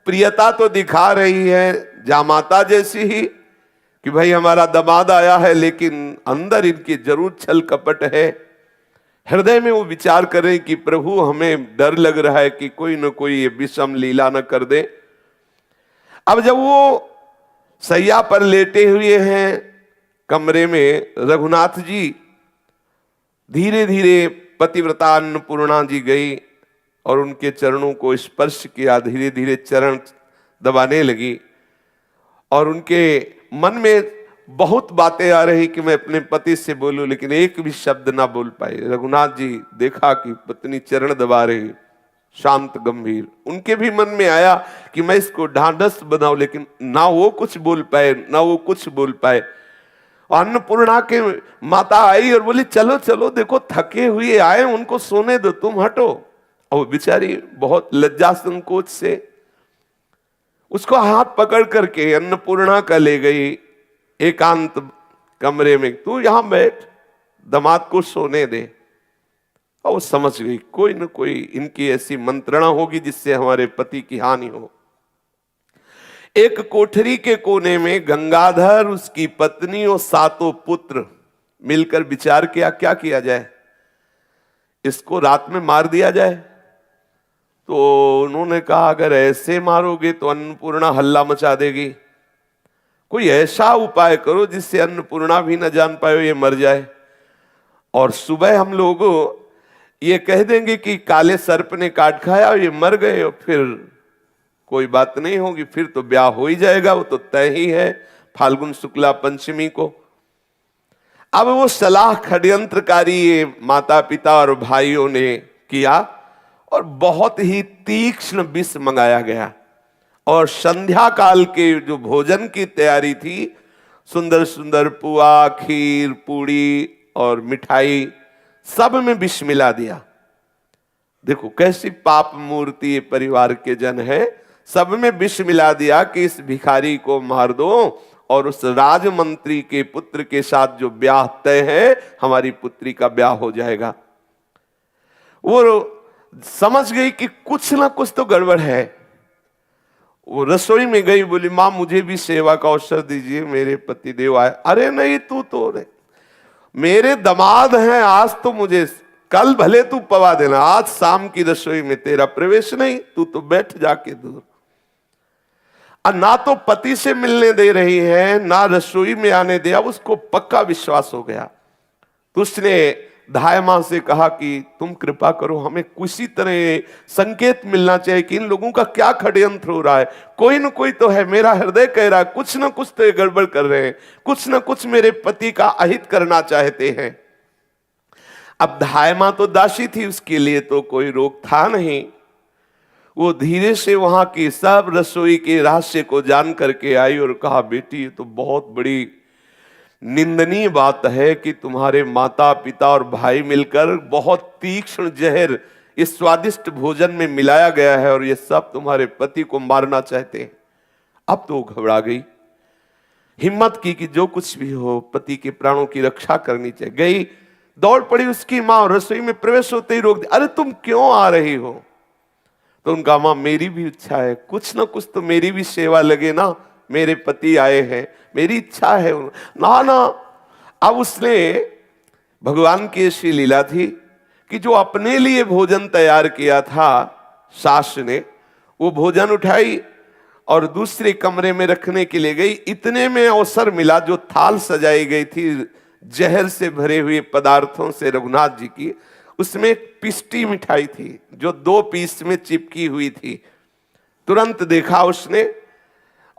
प्रियता तो दिखा रही है जामाता जैसी ही कि भाई हमारा दामाद आया है, लेकिन अंदर इनकी जरूर छल कपट है। हृदय में वो विचार करें कि प्रभु हमें डर लग रहा है कि कोई न कोई ये विषम लीला न कर दे। अब जब वो सैया पर लेटे हुए हैं कमरे में, रघुनाथ जी धीरे धीरे पतिव्रता अन्नपूर्णा जी गई और उनके चरणों को स्पर्श किया, धीरे धीरे चरण दबाने लगी। और उनके मन में बहुत बातें आ रही कि मैं अपने पति से बोलूं, लेकिन एक भी शब्द ना बोल पाए। रघुनाथ जी देखा कि पत्नी चरण दबा रही, शांत गंभीर। उनके भी मन में आया कि मैं इसको ढांढस बनाऊं, लेकिन ना वो कुछ बोल पाए ना वो कुछ बोल पाए। अन्नपूर्णा के माता आई और बोली चलो चलो, देखो थके हुए आए, उनको सोने दो, तुम हटो। और बेचारी बहुत लज्जा संकोच से उसको हाथ पकड़ करके अन्नपूर्णा का ले गई एकांत कमरे में, तू यहां बैठ, दामाद को सोने दे। और वो समझ गई कोई न कोई इनकी ऐसी मंत्रणा होगी जिससे हमारे पति की हानि हो। एक कोठरी के कोने में गंगाधर, उसकी पत्नी और 7 पुत्र मिलकर विचार किया क्या किया जाए, इसको रात में मार दिया जाए। तो उन्होंने कहा अगर ऐसे मारोगे तो अन्नपूर्णा हल्ला मचा देगी, कोई ऐसा उपाय करो जिससे अन्नपूर्णा भी न जान पाए ये मर जाए, और सुबह हम लोग ये कह देंगे कि काले सर्प ने काट खाया और ये मर गए, और फिर कोई बात नहीं होगी, फिर तो ब्याह हो ही जाएगा, वो तो तय ही है फाल्गुन शुक्ला पंचमी को। अब वो सलाह षड्यंत्रकारी माता पिता और भाइयों ने किया और बहुत ही तीक्ष्ण विष मंगाया गया और संध्या काल के जो भोजन की तैयारी थी, सुंदर सुंदर पुआ, खीर, पूड़ी और मिठाई, सब में विष मिला दिया। देखो कैसी पाप मूर्ति ये परिवार के जन है, सब में विष मिला दिया कि इस भिखारी को मार दो और उस राजमंत्री के पुत्र के साथ जो ब्याह तय है, हमारी पुत्री का ब्याह हो जाएगा। वो समझ गई कि कुछ ना कुछ तो गड़बड़ है। वो रसोई में गई, बोली मां मुझे भी सेवा का अवसर दीजिए, मेरे पति देव आए। अरे नहीं, तू तो नहीं, मेरे दामाद हैं, आज तो मुझे, कल भले तू पवा देना, आज शाम की रसोई में तेरा प्रवेश नहीं, तू तो बैठ जाके दूर। ना तो पति से मिलने दे रही है, ना रसोई में आने दे। अब उसको पक्का विश्वास हो गया, तो उसने धाय मां से कहा कि तुम कृपा करो, हमें किसी तरह संकेत मिलना चाहिए कि इन लोगों का क्या षड्यंत्र हो रहा है। कोई न कोई तो है, मेरा हृदय कह रहा है कुछ न कुछ तो ये गड़बड़ कर रहे हैं, कुछ न कुछ मेरे पति का अहित करना चाहते हैं। अब धाय मां तो दासी थी, उसके लिए तो कोई रोक था नहीं। वो धीरे से वहां की सब रसोई के रहस्य को जान करके आई और कहा बेटी ये तो बहुत बड़ी निंदनीय बात है कि तुम्हारे माता पिता और भाई मिलकर बहुत तीक्ष्ण जहर इस स्वादिष्ट भोजन में मिलाया गया है और ये सब तुम्हारे पति को मारना चाहते हैं। अब तो घबरा गई, हिम्मत की कि जो कुछ भी हो पति के प्राणों की रक्षा करनी चाहिए। गई, दौड़ पड़ी उसकी मां, रसोई में प्रवेश होते ही रोक दिया। अरे तुम क्यों आ रही हो? तो उनका मां मेरी भी इच्छा है, कुछ ना कुछ तो मेरी भी सेवा लगे ना, मेरे पति आए हैं, मेरी इच्छा है ना ना। अब उसने, भगवान की ऐसी लीला थी कि जो अपने लिए भोजन तैयार किया था सास ने, वो भोजन उठाई और दूसरे कमरे में रखने के लिए गई। इतने में अवसर मिला, जो थाल सजाई गई थी जहर से भरे हुए पदार्थों से रघुनाथ जी की, उसमें एक पिष्टी मिठाई थी जो 2 पीस में चिपकी हुई थी। तुरंत देखा उसने,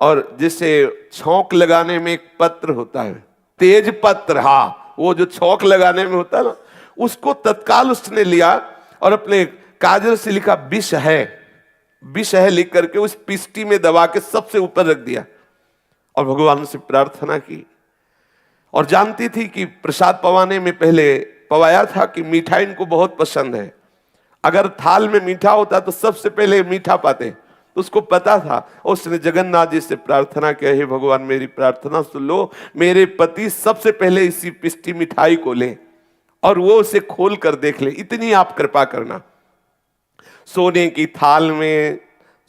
और जैसे छौंक लगाने में एक पत्र होता है, तेज पत्र, हाँ वो जो छौंक लगाने में होता है ना, उसको तत्काल उसने लिया और अपने काजल से लिखा विष है, विष है लिख करके उस पिष्टी में दबा के सबसे ऊपर रख दिया और भगवान से प्रार्थना की। और जानती थी कि प्रसाद पवाने में पहले पवाया था कि मीठा इनको बहुत पसंद है, अगर थाल में मीठा होता तो सबसे पहले मीठा पाते, तो उसको पता था। उसने जगन्नाथ जी से प्रार्थना की, हे भगवान मेरी प्रार्थना सुन लो, मेरे पति सबसे पहले इसी पिष्टी मिठाई को ले और वो उसे खोल कर देख ले, इतनी आप कृपा करना। सोने की थाल में,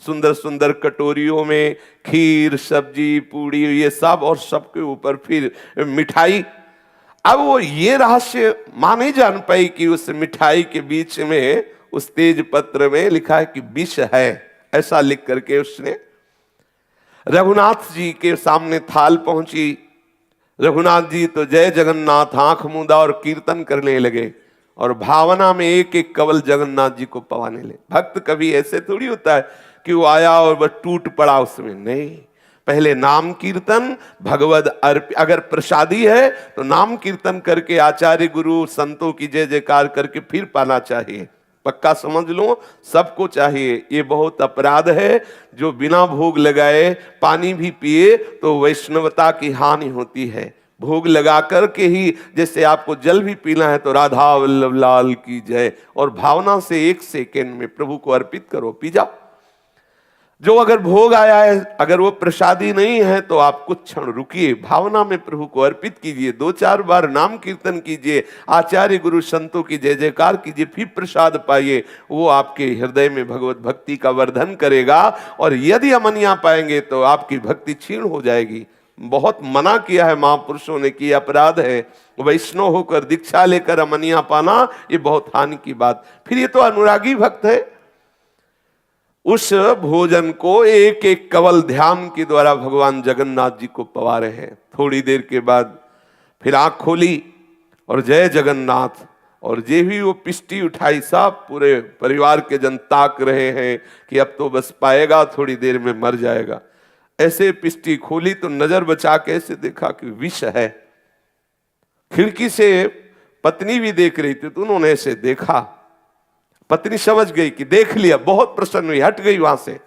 सुंदर सुंदर कटोरियों में खीर, सब्जी, पूड़ी, ये सब, और सबके ऊपर फिर मिठाई। अब वो ये रहस्य मां नहीं जान पाई कि उस मिठाई के बीच में उस तेज पत्र में लिखा है कि विष है, ऐसा लिख करके उसने रघुनाथ जी के सामने थाल पहुंची। रघुनाथ जी तो जय जगन्नाथ आंख मूंदा और कीर्तन करने लगे और भावना में एक एक कवल जगन्नाथ जी को पवाने लगे। भक्त कभी ऐसे थोड़ी होता है कि वो आया और बस टूट पड़ा उसमें, नहीं, पहले नाम कीर्तन, भगवद अर्पित, अगर प्रसादी है तो नाम कीर्तन करके आचार्य गुरु संतों की जय जयकार करके फिर पाना चाहिए। पक्का समझ लो, सबको चाहिए। ये बहुत अपराध है जो बिना भोग लगाए पानी भी पिए तो वैष्णवता की हानि होती है। भोग लगा कर के ही, जैसे आपको जल भी पीना है तो राधा वल्लभ लाल की जय, और भावना से 1 सेकेंड में प्रभु को अर्पित करो, पी जाओ। जो अगर भोग आया है, अगर वो प्रसादी नहीं है तो आप कुछ क्षण रुकिए, भावना में प्रभु को अर्पित कीजिए, 2-4 बार नाम कीर्तन कीजिए, आचार्य गुरु संतों की जय जयकार कीजिए, फिर प्रसाद पाइए। वो आपके हृदय में भगवत भक्ति का वर्धन करेगा। और यदि अमनिया पाएंगे तो आपकी भक्ति क्षीण हो जाएगी। बहुत मना किया है महापुरुषों ने कि अपराध है वैष्णव होकर दीक्षा लेकर अमनिया पाना, ये बहुत हानि की बात। फिर ये तो अनुरागी भक्त है, उस भोजन को एक एक कवल ध्यान के द्वारा भगवान जगन्नाथ जी को पवा रहे हैं। थोड़ी देर के बाद फिर आंख खोली और जय जगन्नाथ, और जे भी वो पिष्टी उठाई, सब पूरे परिवार के जन ताक रहे हैं कि अब तो बस पाएगा, थोड़ी देर में मर जाएगा। ऐसे पिष्टी खोली तो नजर बचा के ऐसे देखा कि विष है। खिड़की से पत्नी भी देख रही थी तो उन्होंने ऐसे देखा, पत्नी समझ गई कि देख लिया, बहुत प्रसन्न हुई, हट गई वहां से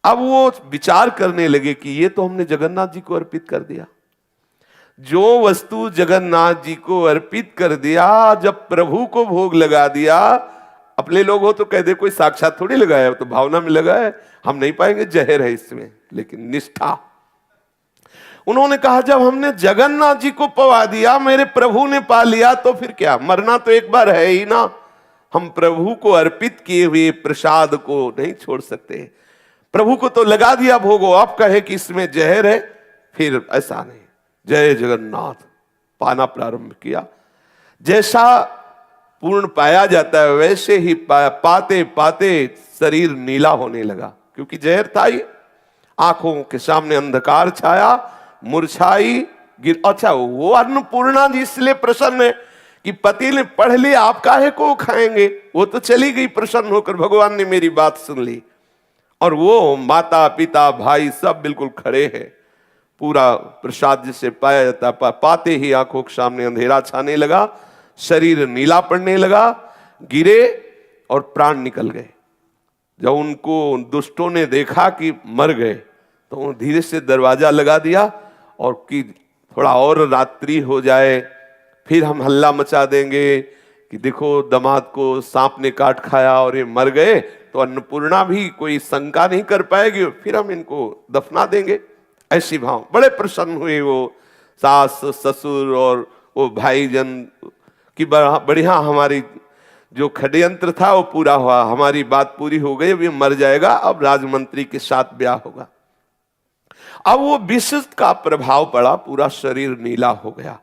अब वो विचार करने लगे कि ये तो हमने जगन्नाथ जी को अर्पित कर दिया। जो वस्तु जगन्नाथ जी को अर्पित कर दिया, जब प्रभु को भोग लगा दिया, अपने लोग हो तो कह दे कोई साक्षात थोड़ी लगाया, तो भावना में लगा है, हम नहीं पाएंगे, जहर है इसमें। लेकिन निष्ठा, उन्होंने कहा जब हमने जगन्नाथ जी को पवा दिया, मेरे प्रभु ने पा लिया, तो फिर क्या, मरना तो एक बार है ही ना। हम प्रभु को अर्पित किए हुए प्रसाद को नहीं छोड़ सकते। प्रभु को तो लगा दिया भोगो, आप कहे कि इसमें जहर है, फिर ऐसा नहीं। जय जगन्नाथ पाना प्रारंभ किया। जैसा पूर्ण पाया जाता है वैसे ही पाते पाते शरीर नीला होने लगा, क्योंकि जहर था ही। आंखों के सामने अंधकार छाया, मुरझाई गिर। अच्छा, वो अन्नपूर्णा जी इसलिए प्रसन्न है कि पति ने पढ़ लिया, आप काहे को खाएंगे, वो तो चली गई प्रसन्न होकर, भगवान ने मेरी बात सुन ली। और वो माता पिता भाई सब बिल्कुल खड़े हैं। पूरा प्रसाद जिसे पाया जाता, पाते ही आंखों के सामने अंधेरा छाने लगा, शरीर नीला पड़ने लगा, गिरे और प्राण निकल गए। जब उनको दुष्टों ने देखा कि मर गए, तो धीरे से दरवाजा लगा दिया, और कि थोड़ा और रात्रि हो जाए, फिर हम हल्ला मचा देंगे कि देखो दामाद को सांप ने काट खाया और ये मर गए, तो अन्नपूर्णा भी कोई शंका नहीं कर पाएगी, फिर हम इनको दफना देंगे। ऐसी भाव, बड़े प्रसन्न हुए वो सास ससुर और वो भाईजन की, बढ़िया हमारी जो षड्यंत्र था वो पूरा हुआ, हमारी बात पूरी हो गई, अभी मर जाएगा, अब राजमंत्री के साथ ब्याह होगा। अब वो विष का प्रभाव पड़ा, पूरा शरीर नीला हो गया।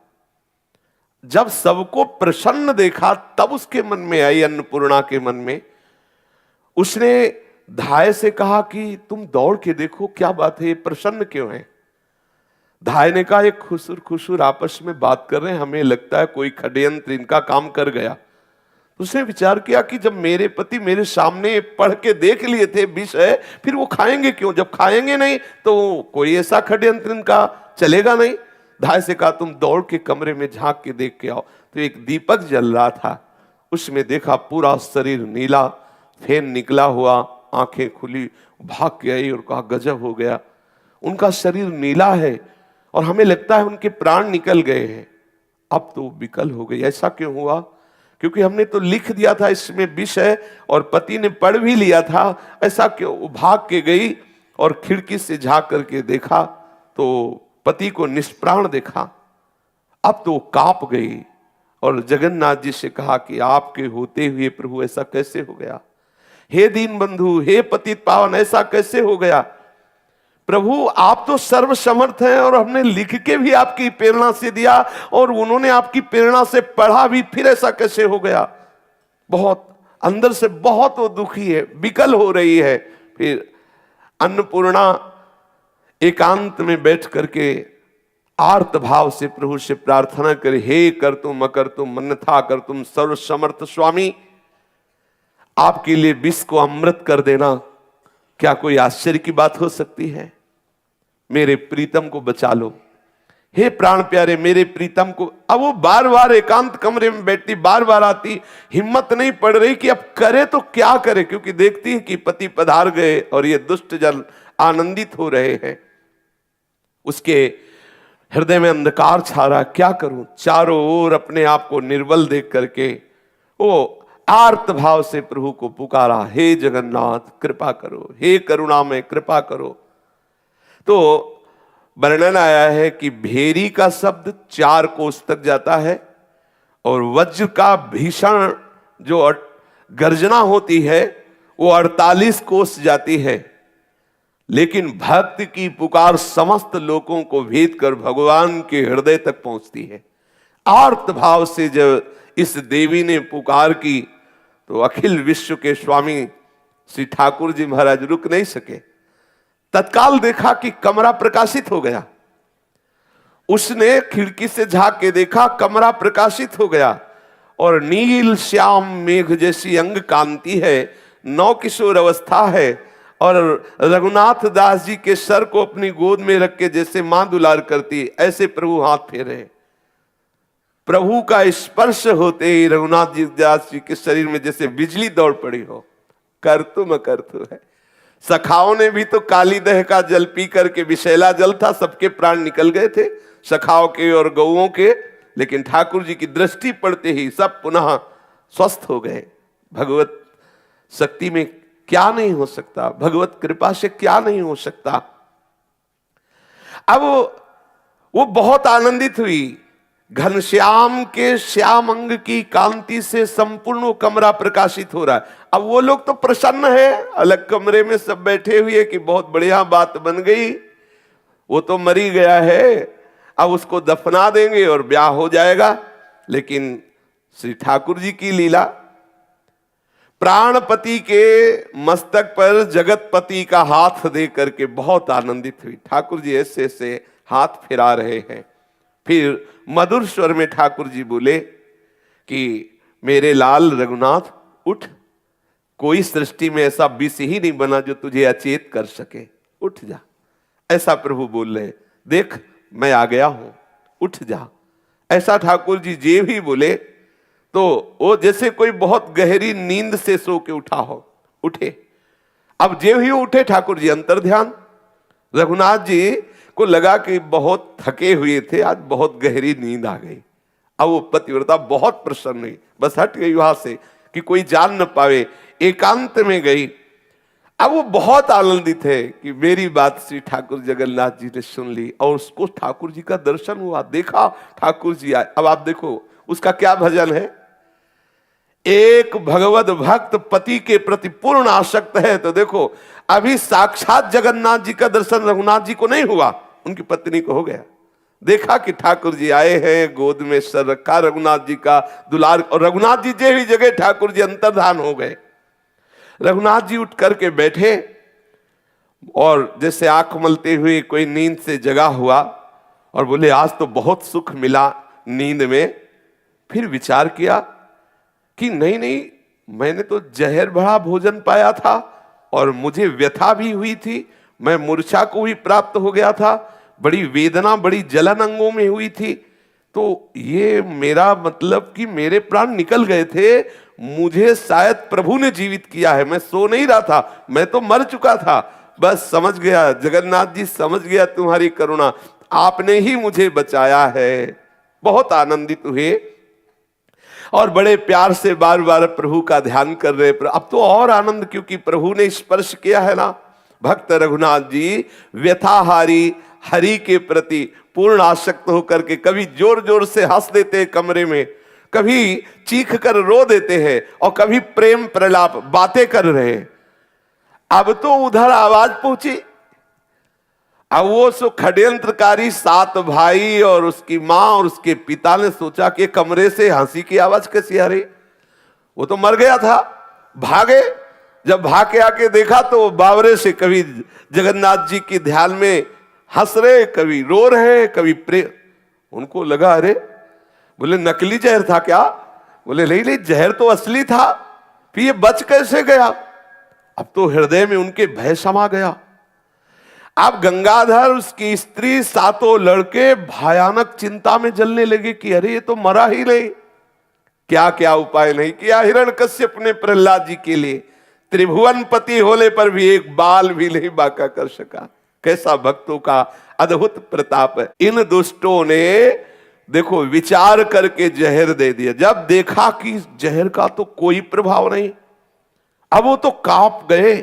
जब सबको प्रसन्न देखा, तब उसके मन में आई, अन्नपूर्णा के मन में, उसने धाय से कहा कि तुम दौड़ के देखो क्या बात है, ये प्रसन्न क्यों है। धाय ने कहा, एक खुसुर खुसुर आपस में बात कर रहे हैं, हमें लगता है कोई षड्यंत्र इनका काम कर गया। उसने विचार किया कि जब मेरे पति मेरे सामने पढ़ के देख लिए थे विष है, फिर वो खाएंगे क्यों, जब खाएंगे नहीं तो कोई ऐसा षड्यंत्र इनका चलेगा नहीं। धाय से कहा तुम दौड़ के कमरे में झांक के देख के आओ। तो एक दीपक जल रहा था, उसमें देखा पूरा शरीर नीला, फेन निकला हुआ, आंखें खुली, भाग के आई और कहा गजब हो गया, उनका शरीर नीला है और हमें लगता है उनके प्राण निकल गए हैं। अब तो विकल हो गई, ऐसा क्यों हुआ, क्योंकि हमने तो लिख दिया था इसमें विष है और पति ने पढ़ भी लिया था, ऐसा क्यों। वो भाग के गई और खिड़की से झांक करके देखा तो पति को निष्प्राण देखा। अब तो कांप गई और जगन्नाथ जी से कहा कि आपके होते हुए प्रभु ऐसा कैसे हो गया, हे दीन बंधु, हे पतित पावन, ऐसा कैसे हो गया। प्रभु आप तो सर्व समर्थ हैं और हमने लिख के भी आपकी प्रेरणा से दिया और उन्होंने आपकी प्रेरणा से पढ़ा भी, फिर ऐसा कैसे हो गया। बहुत अंदर से बहुत वो दुखी है, विकल हो रही है। फिर अन्नपूर्णा एकांत में बैठ करके आर्त भाव से प्रभु से प्रार्थना करे, हे कर तुम अकर तुम अन्यथा कर तुम सर्व समर्थ स्वामी, आपके लिए विष को अमृत कर देना क्या कोई आश्चर्य की बात हो सकती है। मेरे प्रीतम को बचा लो, हे प्राण प्यारे मेरे प्रीतम को। अब वो बार बार एकांत कमरे में बैठती, बार बार आती, हिम्मत नहीं पड़ रही कि अब करे तो क्या करे, क्योंकि देखती है कि पति पधार गए और ये दुष्ट जन आनंदित हो रहे हैं। उसके हृदय में अंधकार छा रहा, क्या करूं। चारों ओर अपने आप को निर्बल देख करके वो आर्त भाव से प्रभु को पुकारा, हे जगन्नाथ कृपा करो, हे करुणा में कृपा करो। तो वर्णन आया है कि भेरी का शब्द 4 कोस तक जाता है और वज्र का भीषण जो गर्जना होती है वो 48 कोस जाती है। लेकिन भक्त की पुकार समस्त लोगों को भेद कर भगवान के हृदय तक पहुंचती है। आर्त भाव से जब इस देवी ने पुकार की तो अखिल विश्व के स्वामी श्री ठाकुर जी महाराज रुक नहीं सके, तत्काल देखा कि कमरा प्रकाशित हो गया। उसने खिड़की से झांक के देखा, कमरा प्रकाशित हो गया और नील श्याम मेघ जैसी अंग कांति है, नौ किशोर अवस्था है और रघुनाथ दास जी के सर को अपनी गोद में रख के जैसे मां दुलार करती, ऐसे प्रभु हाथ फेरे। प्रभु का स्पर्श होते ही रघुनाथ जी दास जी के शरीर में जैसे बिजली दौड़ पड़ी हो। कर तुम अकर तु है, सखाओं ने भी तो काली दह का जल पी करके, विषैला जल था, सबके प्राण निकल गए थे, सखाओं के और गौओं के, लेकिन ठाकुर जी की दृष्टि पड़ते ही सब पुनः स्वस्थ हो गए। भगवत शक्ति में क्या नहीं हो सकता, भगवत कृपा से क्या नहीं हो सकता। अब वो बहुत आनंदित हुई। घनश्याम के श्याम अंग की कांति से संपूर्ण वो कमरा प्रकाशित हो रहा है। अब वो लोग तो प्रसन्न है, अलग कमरे में सब बैठे हुए कि बहुत बढ़िया बात बन गई, वो तो मरी गया है, अब उसको दफना देंगे और ब्याह हो जाएगा। लेकिन श्री ठाकुर जी की लीला, प्राणपति के मस्तक पर जगतपति का हाथ दे करके बहुत आनंदित हुई। ठाकुर जी ऐसे ऐसे हाथ फिरा रहे हैं। फिर मधुर स्वर में ठाकुर जी बोले कि मेरे लाल रघुनाथ उठ, कोई सृष्टि में ऐसा विष ही नहीं बना जो तुझे अचेत कर सके, उठ जा। ऐसा प्रभु बोल रहे, देख मैं आ गया हूं, उठ जा। ऐसा ठाकुर जी जे भी बोले तो वो जैसे कोई बहुत गहरी नींद से सो के उठा हो, उठे। अब जे ही उठे ठाकुर जी अंतर ध्यान। रघुनाथ जी को लगा कि बहुत थके हुए थे, आज बहुत गहरी नींद आ गई। अब वो पतिव्रता बहुत प्रसन्न हुई, बस हट गई वहां से कि कोई जान न पावे, एकांत में गई। अब वो बहुत आनंदित है कि मेरी बात श्री ठाकुर जगन्नाथ जी ने सुन ली और उसको ठाकुर जी का दर्शन हुआ, देखा ठाकुर जी आए। अब आप देखो उसका क्या भजन है, एक भगवत भक्त पति के प्रति पूर्ण आसक्त है। तो देखो अभी साक्षात जगन्नाथ जी का दर्शन रघुनाथ जी को नहीं हुआ, उनकी पत्नी को हो गया। देखा कि ठाकुर जी आए हैं, गोद में सर रखा रघुनाथ जी का दुलार, और रघुनाथ जी जे भी जगह ठाकुर जी अंतर्धान हो गए। रघुनाथ जी उठ करके बैठे और जैसे आंख मलते हुए कोई नींद से जगा हुआ और बोले आज तो बहुत सुख मिला नींद में। फिर विचार किया कि नहीं नहीं, मैंने तो जहर भरा भोजन पाया था और मुझे व्यथा भी हुई थी, मैं मूर्छा को भी प्राप्त हो गया था, बड़ी वेदना बड़ी जलन अंगों में हुई थी। तो ये मेरा मतलब कि मेरे प्राण निकल गए थे, मुझे शायद प्रभु ने जीवित किया है, मैं सो नहीं रहा था, मैं तो मर चुका था। बस समझ गया जगन्नाथ जी, समझ गया तुम्हारी करुणा, आपने ही मुझे बचाया है। बहुत आनंदित हुए और बड़े प्यार से बार बार प्रभु का ध्यान कर रहे। अब तो और आनंद, क्योंकि प्रभु ने स्पर्श किया है ना। भक्त रघुनाथ जी व्यथाहारी हरि के प्रति पूर्ण आसक्त होकर के कभी जोर जोर से हंस देते हैं कमरे में, कभी चीख कर रो देते हैं और कभी प्रेम प्रलाप बातें कर रहे हैं। अब तो उधर आवाज पहुंची। अब वो सो षड्यंत्रकारी 7 भाई और उसकी मां और उसके पिता ने सोचा कि कमरे से हंसी की आवाज कैसी आ रही, वो तो मर गया था। भागे, जब भाग के आके देखा तो वो बावरे से कभी जगन्नाथ जी के ध्यान में हंस रहे, कभी रो रहे, कभी प्रेम। उनको लगा अरे, बोले नकली जहर था क्या? बोले नहीं नहीं, जहर तो असली था, फिर ये बच कैसे गया? अब तो हृदय में उनके भय समा गया। अब गंगाधर, उसकी स्त्री, 7 लड़के भयानक चिंता में जलने लगे कि अरे ये तो मरा ही नहीं। क्या क्या उपाय नहीं किया हिरण्यकश्यप ने प्रहलाद जी के लिए, त्रिभुवन पति होने पर भी एक बाल भी नहीं बांका कर सका। कैसा भक्तों का अद्भुत प्रताप है। इन दुष्टों ने देखो विचार करके जहर दे दिया। जब देखा कि जहर का तो कोई प्रभाव नहीं, अब वो तो कांप गए,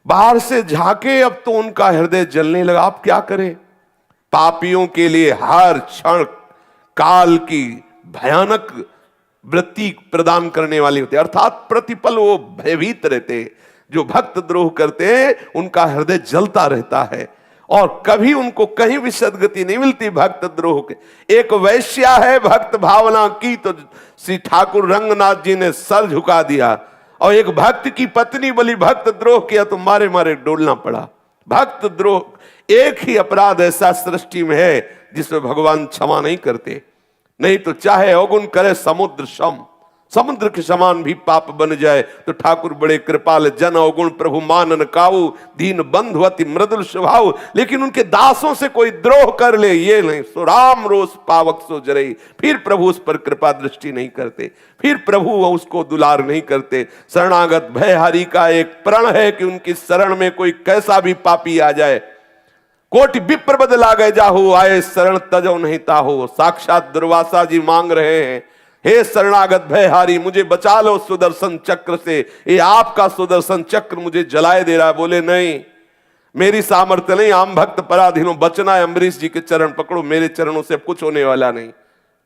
बाहर से झांके, अब तो उनका हृदय जलने लगा। आप क्या करें? पापियों के लिए हर क्षण काल की भयानक वृत्ति प्रदान करने वाली होती है, अर्थात प्रतिपल वो भयभीत रहते। जो भक्त द्रोह करते हैं उनका हृदय जलता रहता है और कभी उनको कहीं भी सदगति नहीं मिलती भक्त द्रोह के। एक वैश्या है भक्त भावना की, तो श्री ठाकुर रंगनाथ जी ने सर झुका दिया, और एक भक्त की पत्नी बोली भक्त द्रोह किया तो मारे मारे डोलना पड़ा। भक्त द्रोह एक ही अपराध ऐसा सृष्टि में है जिसमें भगवान क्षमा नहीं करते। नहीं तो चाहे अवगुण करे समुद्र सम, समुद्र के समान भी पाप बन जाए तो ठाकुर बड़े कृपाल, जन अवगुण प्रभु मानन काऊ, दीन बंधु अति मृदुल स्वभाव। लेकिन उनके दासों से कोई द्रोह कर ले, ये नहीं, सो राम रोष पावक सो जरई। फिर प्रभु उस पर कृपा दृष्टि नहीं करते, फिर प्रभु उसको दुलार नहीं करते। शरणागत भयहारी का एक प्रण है कि उनकी शरण में कोई कैसा भी पापी आ जाए, कोटि विप्र बदला गए जाहु, आए शरण तजो नहीं ताहो। साक्षात दुर्वासा जी मांग रहे हैं, हे शरणागत भयहारी मुझे बचा लो सुदर्शन चक्र से। ये आपका सुदर्शन चक्र मुझे जलाए दे रहा है। बोले नहीं, मेरी सामर्थ्य नहीं, आम भक्त पराधीनों, बचना है अम्बरीश जी के चरण पकड़ो, मेरे चरणों से कुछ होने वाला नहीं।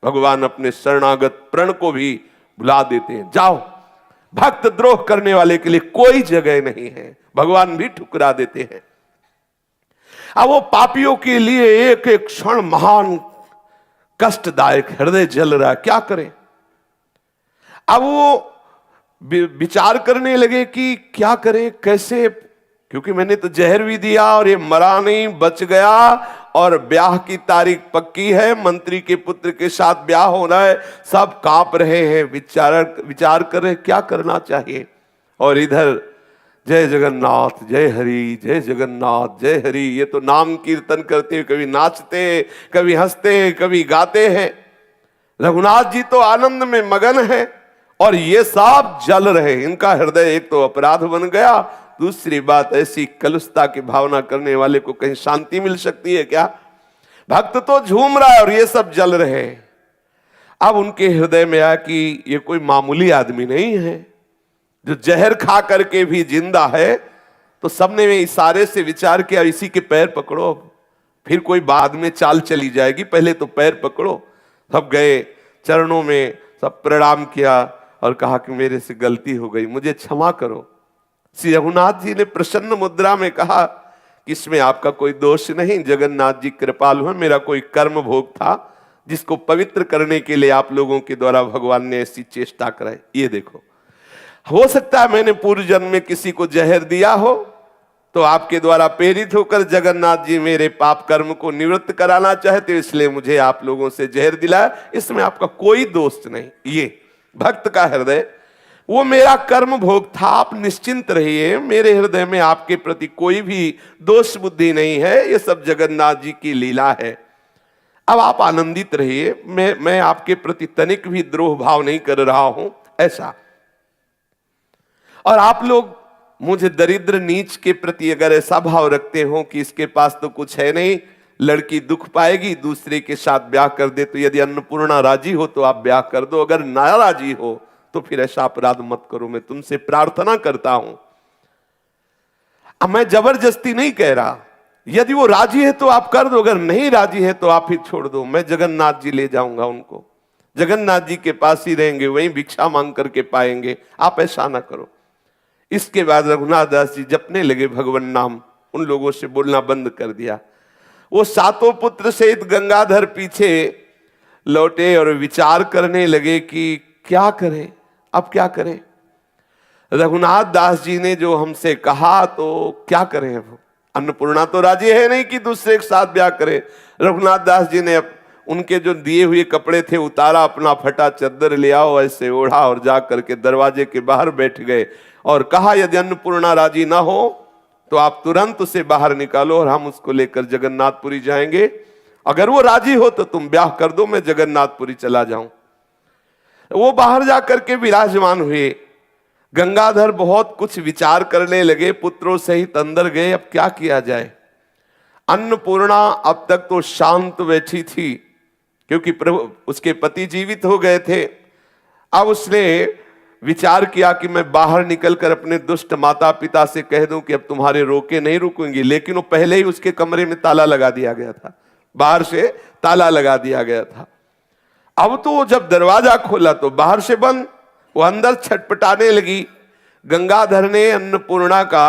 भगवान अपने शरणागत प्रण को भी बुला देते हैं, जाओ। भक्त द्रोह करने वाले के लिए कोई जगह नहीं है, भगवान भी ठुकरा देते हैं। अब वो पापियों के लिए एक एक क्षण महान कष्टदायक, हृदय जल रहा है, क्या करें। अब वो विचार करने लगे कि क्या करें, कैसे, क्योंकि मैंने तो जहर भी दिया और ये मरा नहीं, बच गया, और ब्याह की तारीख पक्की है, मंत्री के पुत्र के साथ ब्याह होना है। सब कांप रहे हैं, विचार कर रहे क्या करना चाहिए। और इधर जय जगन्नाथ, जय हरि, जय जगन्नाथ, जय हरि, ये तो नाम कीर्तन करते, कभी नाचते, कभी हंसते, कभी गाते हैं। रघुनाथ जी तो आनंद में मगन है और ये सब जल रहे। इनका हृदय एक तो अपराध बन गया, दूसरी बात ऐसी कलुषता की भावना करने वाले को कहीं शांति मिल सकती है क्या। भक्त तो झूम रहा है और ये सब जल रहे। अब उनके हृदय में आया कि ये कोई मामूली आदमी नहीं है जो जहर खा करके भी जिंदा है। तो सबने में इशारे से विचार किया, इसी के पैर पकड़ो, फिर कोई बाद में चाल चली जाएगी, पहले तो पैर पकड़ो। सब गए, चरणों में सब प्रणाम किया और कहा कि मेरे से गलती हो गई, मुझे क्षमा करो। श्री रघुनाथ जी ने प्रसन्न मुद्रा में कहा कि इसमें आपका कोई दोष नहीं, जगन्नाथ जी कृपालु हैं, मेरा कोई कर्म भोग था जिसको पवित्र करने के लिए आप लोगों के द्वारा भगवान ने ऐसी चेष्टा कराई। ये देखो, हो सकता है मैंने पूर्व जन्म में किसी को जहर दिया हो, तो आपके द्वारा प्रेरित होकर जगन्नाथ जी मेरे पाप कर्म को निवृत्त कराना चाहते, इसलिए मुझे आप लोगों से जहर दिलाया, इसमें आपका कोई दोष नहीं। ये भक्त का हृदय, वो मेरा कर्म भोग था, आप निश्चिंत रहिए, मेरे हृदय में आपके प्रति कोई भी दोष बुद्धि नहीं है, ये सब जगन्नाथ जी की लीला है। अब आप आनंदित रहिए, मैं आपके प्रति तनिक भी द्रोह भाव नहीं कर रहा हूं, ऐसा। और आप लोग मुझे दरिद्र नीच के प्रति अगर ऐसा भाव रखते हो कि इसके पास तो कुछ है नहीं, लड़की दुख पाएगी, दूसरे के साथ ब्याह कर दे, तो यदि अन्नपूर्णा राजी हो तो आप ब्याह कर दो, अगर ना राजी हो तो फिर ऐसा अपराध मत करो, मैं तुमसे प्रार्थना करता हूं। अब मैं जबरदस्ती नहीं कह रहा, यदि वो राजी है तो आप कर दो, अगर नहीं राजी है तो आप ही छोड़ दो, मैं जगन्नाथ जी ले जाऊंगा उनको, जगन्नाथ जी के पास ही रहेंगे, वहीं भिक्षा मांग करके पाएंगे, आप ऐसा ना करो। इसके बाद रघुनाथ दास जी जपने लगे भगवान नाम, उन लोगों से बोलना बंद कर दिया। वो सातों पुत्र सहित गंगाधर पीछे लौटे और विचार करने लगे कि क्या करें, अब क्या करें। रघुनाथ दास जी ने जो हमसे कहा तो क्या करें, अब अन्नपूर्णा तो राजी है नहीं कि दूसरे के साथ ब्याह करे। रघुनाथ दास जी ने उनके जो दिए हुए कपड़े थे उतारा, अपना फटा चद्दर ले आओ, ऐसे ओढ़ा और जा करके दरवाजे के बाहर बैठ गए और कहा यदि अन्नपूर्णा राजी ना हो तो आप तुरंत उसे बाहर निकालो और हम उसको लेकर जगन्नाथपुरी जाएंगे, अगर वो राजी हो तो तुम ब्याह कर दो, मैं जगन्नाथपुरी चला जाऊं। वो बाहर जाकर के विराजमान हुए। गंगाधर बहुत कुछ विचार करने लगे, पुत्रों सहित अंदर गए, अब क्या किया जाए। अन्नपूर्णा अब तक तो शांत बैठी थी क्योंकि प्रभु उसके पति जीवित हो गए थे। अब उसने विचार किया कि मैं बाहर निकलकर अपने दुष्ट माता पिता से कह दूं कि अब तुम्हारे रोके नहीं रुकेंगे, लेकिन वो पहले ही उसके कमरे में ताला लगा दिया गया था, बाहर से ताला लगा दिया गया था। अब तो जब दरवाजा खोला तो बाहर से बंद, वो अंदर छटपटाने लगी। गंगाधर ने अन्नपूर्णा का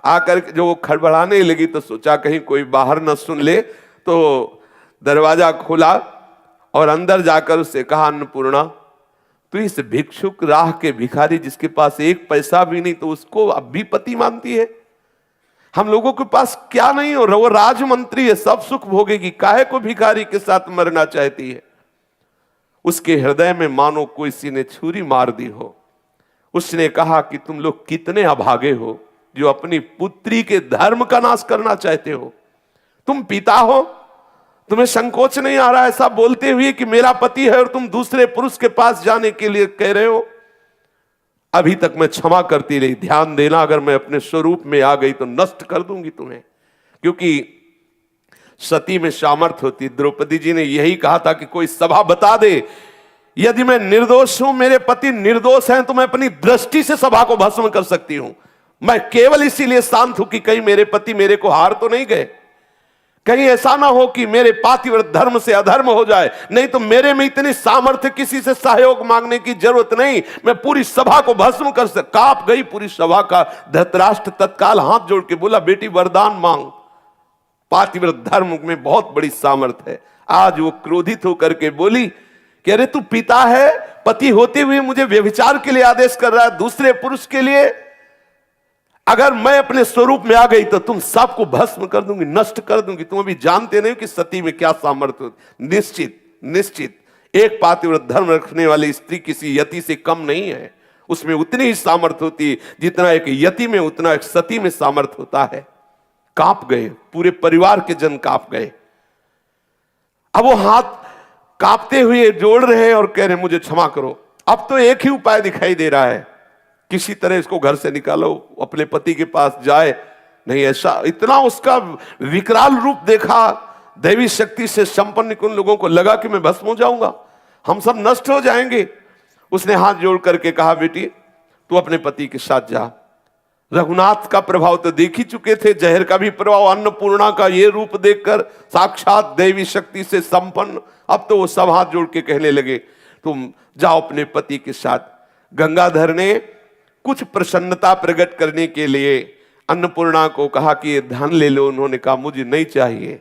आकर जो वो खड़बड़ाने लगी तो सोचा कहीं कोई बाहर न सुन ले, तो दरवाजा खोला और अंदर जाकर उससे कहा अन्नपूर्णा तो इस भिक्षुक राह के भिखारी जिसके पास एक पैसा भी नहीं तो उसको अब भी पति मानती है, हम लोगों के पास क्या नहीं हो रहा, वो राजमंत्री है, सब सुख भोगेगी, काहे को भिखारी के साथ मरना चाहती है। उसके हृदय में मानो किसी ने छुरी मार दी हो। उसने कहा कि तुम लोग कितने अभागे हो जो अपनी पुत्री के धर्म का नाश करना चाहते हो। तुम पिता हो, तुम्हें संकोच नहीं आ रहा ऐसा बोलते हुए कि मेरा पति है और तुम दूसरे पुरुष के पास जाने के लिए कह रहे हो। अभी तक मैं क्षमा करती रही, ध्यान देना अगर मैं अपने स्वरूप में आ गई तो नष्ट कर दूंगी तुम्हें। क्योंकि सती में सामर्थ्य होती। द्रौपदी जी ने यही कहा था कि कोई सभा बता दे, यदि मैं निर्दोष हूं, मेरे पति निर्दोष हैं, तो मैं अपनी दृष्टि से सभा को भस्म कर सकती हूं। मैं केवल इसीलिए शांत हूं कि कहीं मेरे पति मेरे को हार तो नहीं गए, कहीं ऐसा ना हो कि मेरे पातिव्रत धर्म से अधर्म हो जाए। नहीं तो मेरे में इतनी सामर्थ्य, किसी से सहयोग मांगने की जरूरत नहीं, मैं पूरी सभा को भस्म कर सकता। कांप गई पूरी सभा का। धृतराष्ट्र तत्काल हाथ जोड़ के बोला, बेटी वरदान मांग, पातिव्रत धर्म में बहुत बड़ी सामर्थ्य है। आज वो क्रोधित होकर के बोली कि अरे तू पिता है, पति होते हुए मुझे व्यभिचार के लिए आदेश कर रहा है, दूसरे पुरुष के लिए। अगर मैं अपने स्वरूप में आ गई तो तुम सबको भस्म कर दूंगी, नष्ट कर दूंगी। तुम अभी जानते नहीं कि सती में क्या सामर्थ्य होती। निश्चित निश्चित एक पातिव्रत धर्म रखने वाली स्त्री किसी यति से कम नहीं है। उसमें उतनी ही सामर्थ्य होती है जितना एक यति में, उतना एक सती में सामर्थ्य होता है। कांप गए, पूरे परिवार के जन कांप गए। अब वो हाथ कांपते हुए जोड़ रहे हैं और कह रहे मुझे क्षमा करो। अब तो एक ही उपाय दिखाई दे रहा है, किसी तरह इसको घर से निकालो, अपने पति के पास जाए। नहीं, ऐसा इतना उसका विकराल रूप देखा, दैवी शक्ति से संपन्न उन लोगों को लगा कि मैं भस्म हो जाऊंगा, हम सब नष्ट हो जाएंगे। उसने हाथ जोड़ करके कहा, बेटी तू अपने पति के साथ जा। रघुनाथ का प्रभाव तो देख ही चुके थे, जहर का भी प्रभाव, अन्नपूर्णा का ये रूप देखकर साक्षात दैवी शक्ति से संपन्न। अब तो वो सब हाथ जोड़ के कहने लगे तुम जाओ अपने पति के साथ। गंगाधर ने कुछ प्रसन्नता प्रकट करने के लिए अन्नपूर्णा को कहा कि ये धन ले लो। उन्होंने कहा मुझे नहीं चाहिए,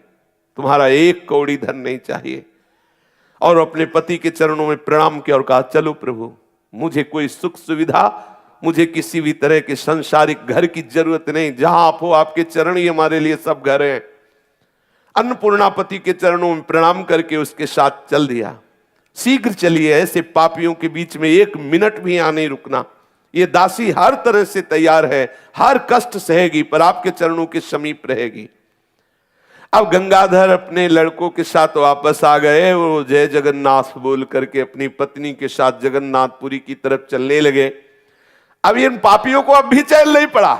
तुम्हारा एक कौड़ी धन नहीं चाहिए। और अपने पति के चरणों में प्रणाम किया और कहा चलो प्रभु, मुझे कोई सुख सुविधा, मुझे किसी भी तरह के संसारिक घर की जरूरत नहीं, जहां आप हो आपके चरण ही हमारे लिए सब घर हैं। अन्नपूर्णा पति के चरणों में प्रणाम करके उसके साथ चल दिया। शीघ्र चलिए, ऐसे पापियों के बीच में एक मिनट भी यहाँ नहीं रुकना। ये दासी हर तरह से तैयार है, हर कष्ट सहेगी, पर आपके चरणों के समीप रहेगी। अब गंगाधर अपने लड़कों के साथ वापस आ गए। वो जय जगन्नाथ बोल करके अपनी पत्नी के साथ जगन्नाथपुरी की तरफ चलने लगे। अब इन पापियों को अब भी चैन नहीं पड़ा।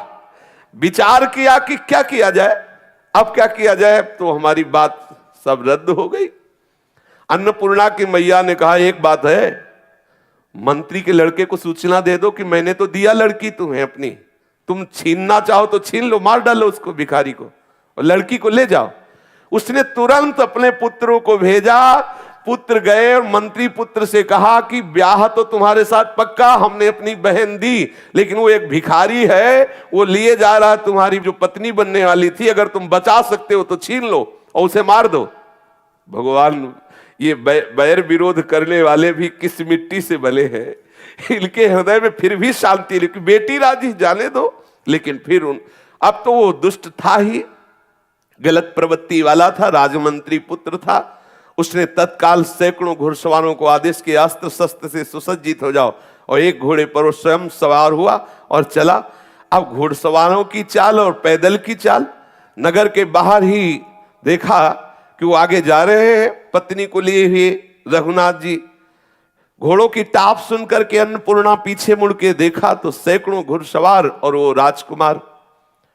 विचार किया कि क्या किया जाए, अब क्या किया जाए। तो हमारी बात सब रद्द हो गई। अन्नपूर्णा की मैया ने कहा एक बात है, मंत्री के लड़के को सूचना दे दो कि मैंने तो दिया लड़की तुम्हें अपनी, तुम छीनना चाहो तो छीन लो, मार डालो उसको, भिखारी को, और लड़की को ले जाओ। उसने तुरंत अपने पुत्रों को भेजा। पुत्र गए और मंत्री पुत्र से कहा कि ब्याह तो तुम्हारे साथ पक्का, हमने अपनी बहन दी, लेकिन वो एक भिखारी है, वो लिए जा रहा है तुम्हारी जो पत्नी बनने वाली थी, अगर तुम बचा सकते हो तो छीन लो और उसे मार दो। भगवान, ये बैर विरोध करने वाले भी किस मिट्टी से बने हैं, इनके हृदय में फिर भी शांति, लेकिन बेटी राजी जाने दो। लेकिन फिर अब तो वो दुष्ट था ही, गलत प्रवृत्ति वाला था, राजमंत्री पुत्र था। उसने तत्काल सैकड़ों घुड़सवारों को आदेश किया, अस्त्र शस्त्र से सुसज्जित हो जाओ, और एक घोड़े पर वो स्वयं सवार हुआ और चला। अब घुड़सवारों की चाल और पैदल की चाल, नगर के बाहर ही देखा कि वो आगे जा रहे हैं पत्नी को लिए हुए रघुनाथ जी। घोड़ों की टाप सुनकर के अन्नपूर्णा पीछे मुड़ के देखा तो सैकड़ों घुड़सवार और वो राजकुमार,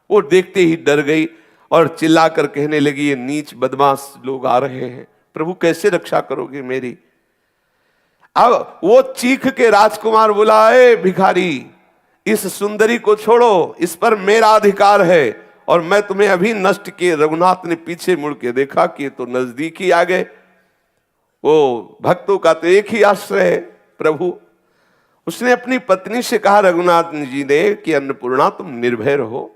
वो देखते ही डर गई और चिल्लाकर कहने लगी ये नीच बदमाश लोग आ रहे हैं, प्रभु कैसे रक्षा करोगे मेरी। अब वो चीख के राजकुमार बोला, ए भिखारी, इस सुंदरी को छोड़ो, इस पर मेरा अधिकार है और मैं तुम्हें अभी नष्ट किए। रघुनाथ ने पीछे मुड़ के देखा कि तो नजदीक ही आ गए। वो भक्तों का तो एक ही आश्रय है प्रभु। उसने अपनी पत्नी से कहा रघुनाथ जी ने कि अन्नपूर्णा तुम निर्भय रहो,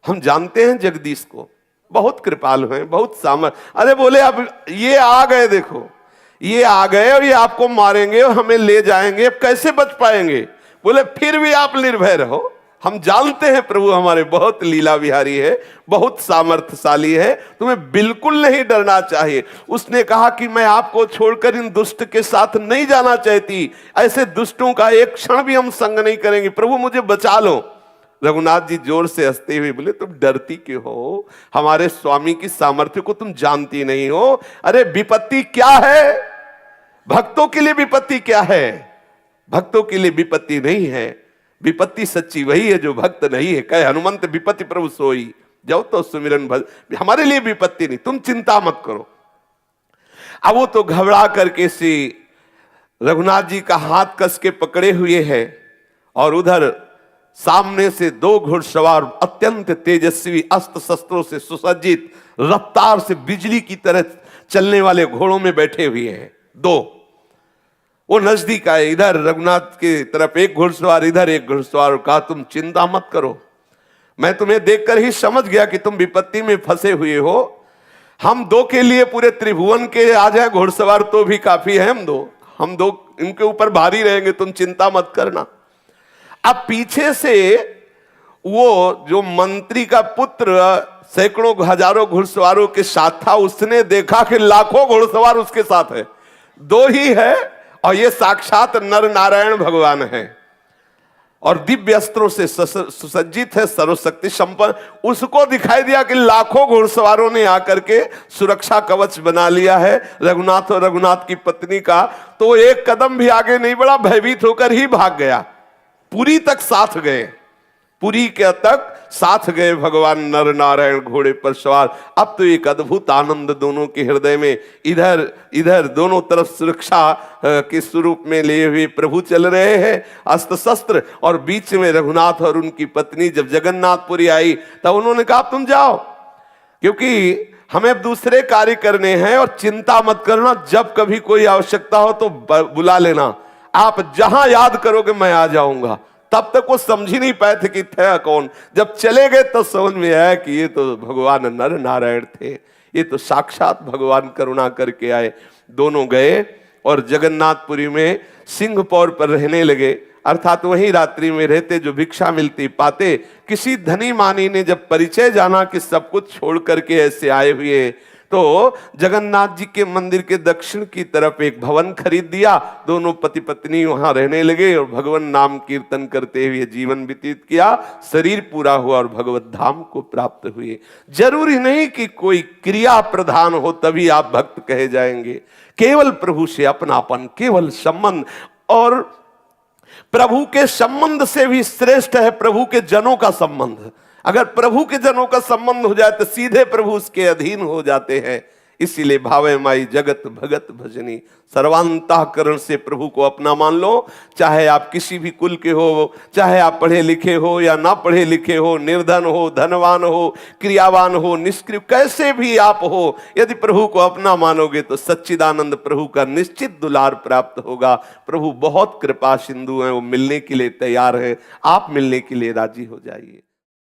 हम जानते हैं जगदीश को, बहुत कृपालु हैं, बहुत सामर्थ्य। अरे बोले अब ये आ गए, देखो ये आ गए और ये आपको मारेंगे और हमें ले जाएंगे, अब कैसे बच पाएंगे। बोले फिर भी आप निर्भय रहो, हम जानते हैं प्रभु हमारे बहुत लीला विहारी है, बहुत सामर्थ्यशाली है, तुम्हें बिल्कुल नहीं डरना चाहिए। उसने कहा कि मैं आपको छोड़कर इन दुष्ट के साथ नहीं जाना चाहती, ऐसे दुष्टों का एक क्षण भी हम संग नहीं करेंगे, प्रभु मुझे बचा लो। रघुनाथ जी जोर से हंसते हुए बोले, तुम डरती क्यों हो? हमारे स्वामी की सामर्थ्य को तुम जानती नहीं हो। अरे विपत्ति क्या है? भक्तों के लिए विपत्ति क्या है? भक्तों के लिए विपत्ति नहीं है। विपत्ति सच्ची वही है जो भक्त नहीं है। कहे हनुमंत विपत्ति प्रभु सोई, जाओ तो सुमिरन भज। हमारे लिए विपत्ति नहीं, तुम चिंता मत करो। अब वो तो घबरा करके सी रघुनाथ जी का हाथ कस के पकड़े हुए है, और उधर सामने से दो घुड़सवार अत्यंत तेजस्वी अस्त्र शस्त्रों से सुसज्जित, रफ्तार से बिजली की तरह चलने वाले घोड़ों में बैठे हुए हैं दो। वो नजदीक आए, इधर रघुनाथ की तरफ एक घुड़सवार, इधर एक घुड़सवार। कहा तुम चिंता मत करो, मैं तुम्हें देखकर ही समझ गया कि तुम विपत्ति में फंसे हुए हो। हम दो के लिए पूरे त्रिभुवन के आ जाए घुड़सवार तो भी काफी है। हम दो इनके ऊपर भारी रहेंगे, तुम चिंता मत करना। अब पीछे से वो जो मंत्री का पुत्र सैकड़ों हजारों घुड़सवारों के साथ था, उसने देखा कि लाखों घुड़सवार उसके साथ है, दो ही है, और ये साक्षात नर नारायण भगवान है, और दिव्य अस्त्रों से सुसज्जित है, सर्वशक्ति संपन्न। उसको दिखाई दिया कि लाखों घुड़सवारों ने आकर के सुरक्षा कवच बना लिया है रघुनाथ और रघुनाथ की पत्नी का। तो एक कदम भी आगे नहीं बढ़ा, भयभीत होकर ही भाग गया। पुरी तक साथ गए, पुरी के तक साथ गए भगवान नर नारायण घोड़े पर सवार। अब तो एक अद्भुत आनंद दोनों के हृदय में, इधर इधर दोनों तरफ सुरक्षा के स्वरूप में लिए हुए प्रभु चल रहे हैं, अस्त्र शस्त्र, और बीच में रघुनाथ और उनकी पत्नी। जब जगन्नाथपुरी आई तब उन्होंने कहा तुम जाओ, क्योंकि हमें दूसरे कार्य करने हैं, और चिंता मत करना, जब कभी कोई आवश्यकता हो तो बुला लेना, आप जहां याद करोगे मैं आ जाऊंगा। तब तक वो समझ ही नहीं पाए थे कि थे कौन। जब चले गए तो समझ में आया कि ये तो भगवान नर नारायण थे, ये तो साक्षात भगवान करुणा करके आए। दोनों गए और जगन्नाथपुरी में सिंहपौर पर रहने लगे, अर्थात वही रात्रि में रहते, जो भिक्षा मिलती पाते। किसी धनी मानी ने जब परिचय जाना कि सब कुछ छोड़ करके ऐसे आए हुए, तो जगन्नाथ जी के मंदिर के दक्षिण की तरफ एक भवन खरीद दिया। दोनों पति पत्नी वहां रहने लगे और भगवान नाम कीर्तन करते हुए जीवन व्यतीत किया। शरीर पूरा हुआ और भगवत धाम को प्राप्त हुए। जरूरी नहीं कि कोई क्रिया प्रधान हो तभी आप भक्त कहे जाएंगे। केवल प्रभु से अपनापन, केवल संबंध, और प्रभु के संबंध से भी श्रेष्ठ है प्रभु के जनों का संबंध। अगर प्रभु के जनों का संबंध हो जाए तो सीधे प्रभु उसके अधीन हो जाते हैं। इसीलिए भावे माई जगत भगत भजनी, सर्वांतःकरण से प्रभु को अपना मान लो। चाहे आप किसी भी कुल के हो, चाहे आप पढ़े लिखे हो या ना पढ़े लिखे हो, निर्धन हो, धनवान हो, क्रियावान हो, निष्क्रिय, कैसे भी आप हो, यदि प्रभु को अपना मानोगे तो सच्चिदानंद प्रभु का निश्चित दुलार प्राप्त होगा। प्रभु बहुत कृपा सिंधु हैं, वो मिलने के लिए तैयार है। आप मिलने के लिए राजी हो जाइए।